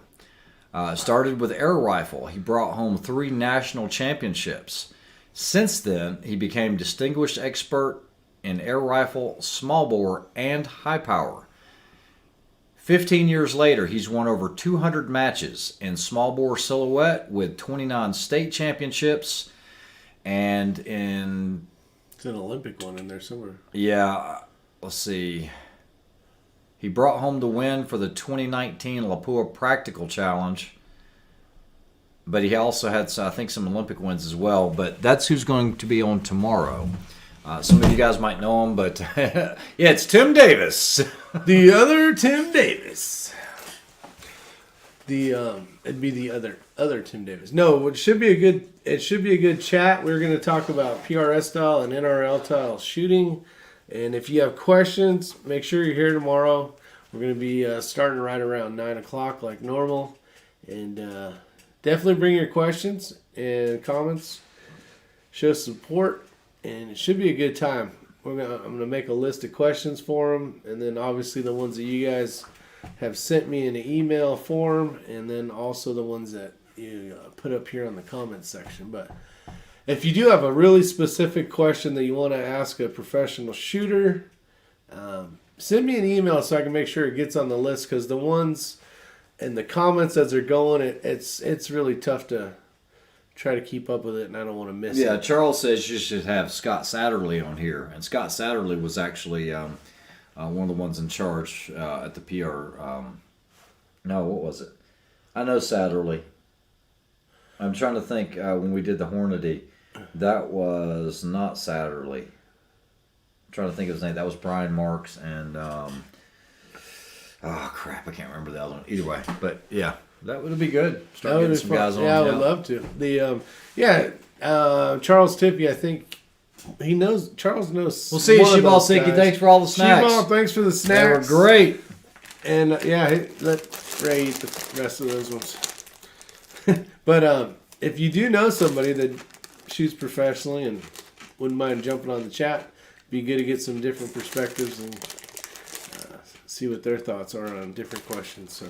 Speaker 2: Started with air rifle. He brought home 3 national championships. Since then, he became distinguished expert in air rifle, small bore, and high power. 15 years later, he's won over 200 matches in small bore silhouette with 29 state championships. And
Speaker 1: it's an Olympic one in there somewhere.
Speaker 2: Yeah, let's see. He brought home the win for the 2019 Lapua Practical Challenge. But he also had, I think, some Olympic wins as well. But that's who's going to be on tomorrow. Some of you guys might know him, but yeah, it's Tim Davis.
Speaker 1: The other Tim Davis. It'd be the other Tim Davis. No, it should be a good chat. We're going to talk about PRS style and NRL style shooting. And if you have questions, make sure you're here tomorrow. We're going to be starting right around 9 o'clock like normal. And definitely bring your questions and comments. Show support. And it should be a good time. I'm going to make a list of questions for them. And then obviously the ones that you guys have sent me in an email form. And then also the ones that you put up here on the comments section. But if you do have a really specific question that you want to ask a professional shooter, send me an email so I can make sure it gets on the list. Because the ones in the comments as they're going, it's really tough to try to keep up with it, and I don't want to miss it.
Speaker 2: Yeah, Charles says you should have Scott Satterley on here. And Scott Satterley was actually one of the ones in charge at the PR. No, what was it? I know Satterley. I'm trying to think when we did the Hornady. That was not Satterley. I'm trying to think of his name. That was Brian Marks and oh crap, I can't remember the other one. Either way, but yeah, that would be good. Start getting some guys on.
Speaker 1: Yeah, I would love to. Charles Tippy, I think he knows. Charles knows.
Speaker 2: We'll see you, Sheball Siki. Thanks for all the snacks.
Speaker 1: Sheball, thanks for the snacks.
Speaker 2: They were great.
Speaker 1: And let Ray eat the rest of those ones. But if you do know somebody that shoots professionally and wouldn't mind jumping on the chat, be good to get some different perspectives and see what their thoughts are on different questions. So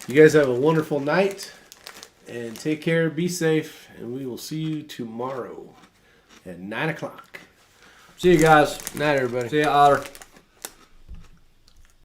Speaker 1: you guys have a wonderful night and take care, be safe, and we will see you tomorrow at 9 o'clock.
Speaker 2: See you guys.
Speaker 1: Night, everybody.
Speaker 2: See you, Otter.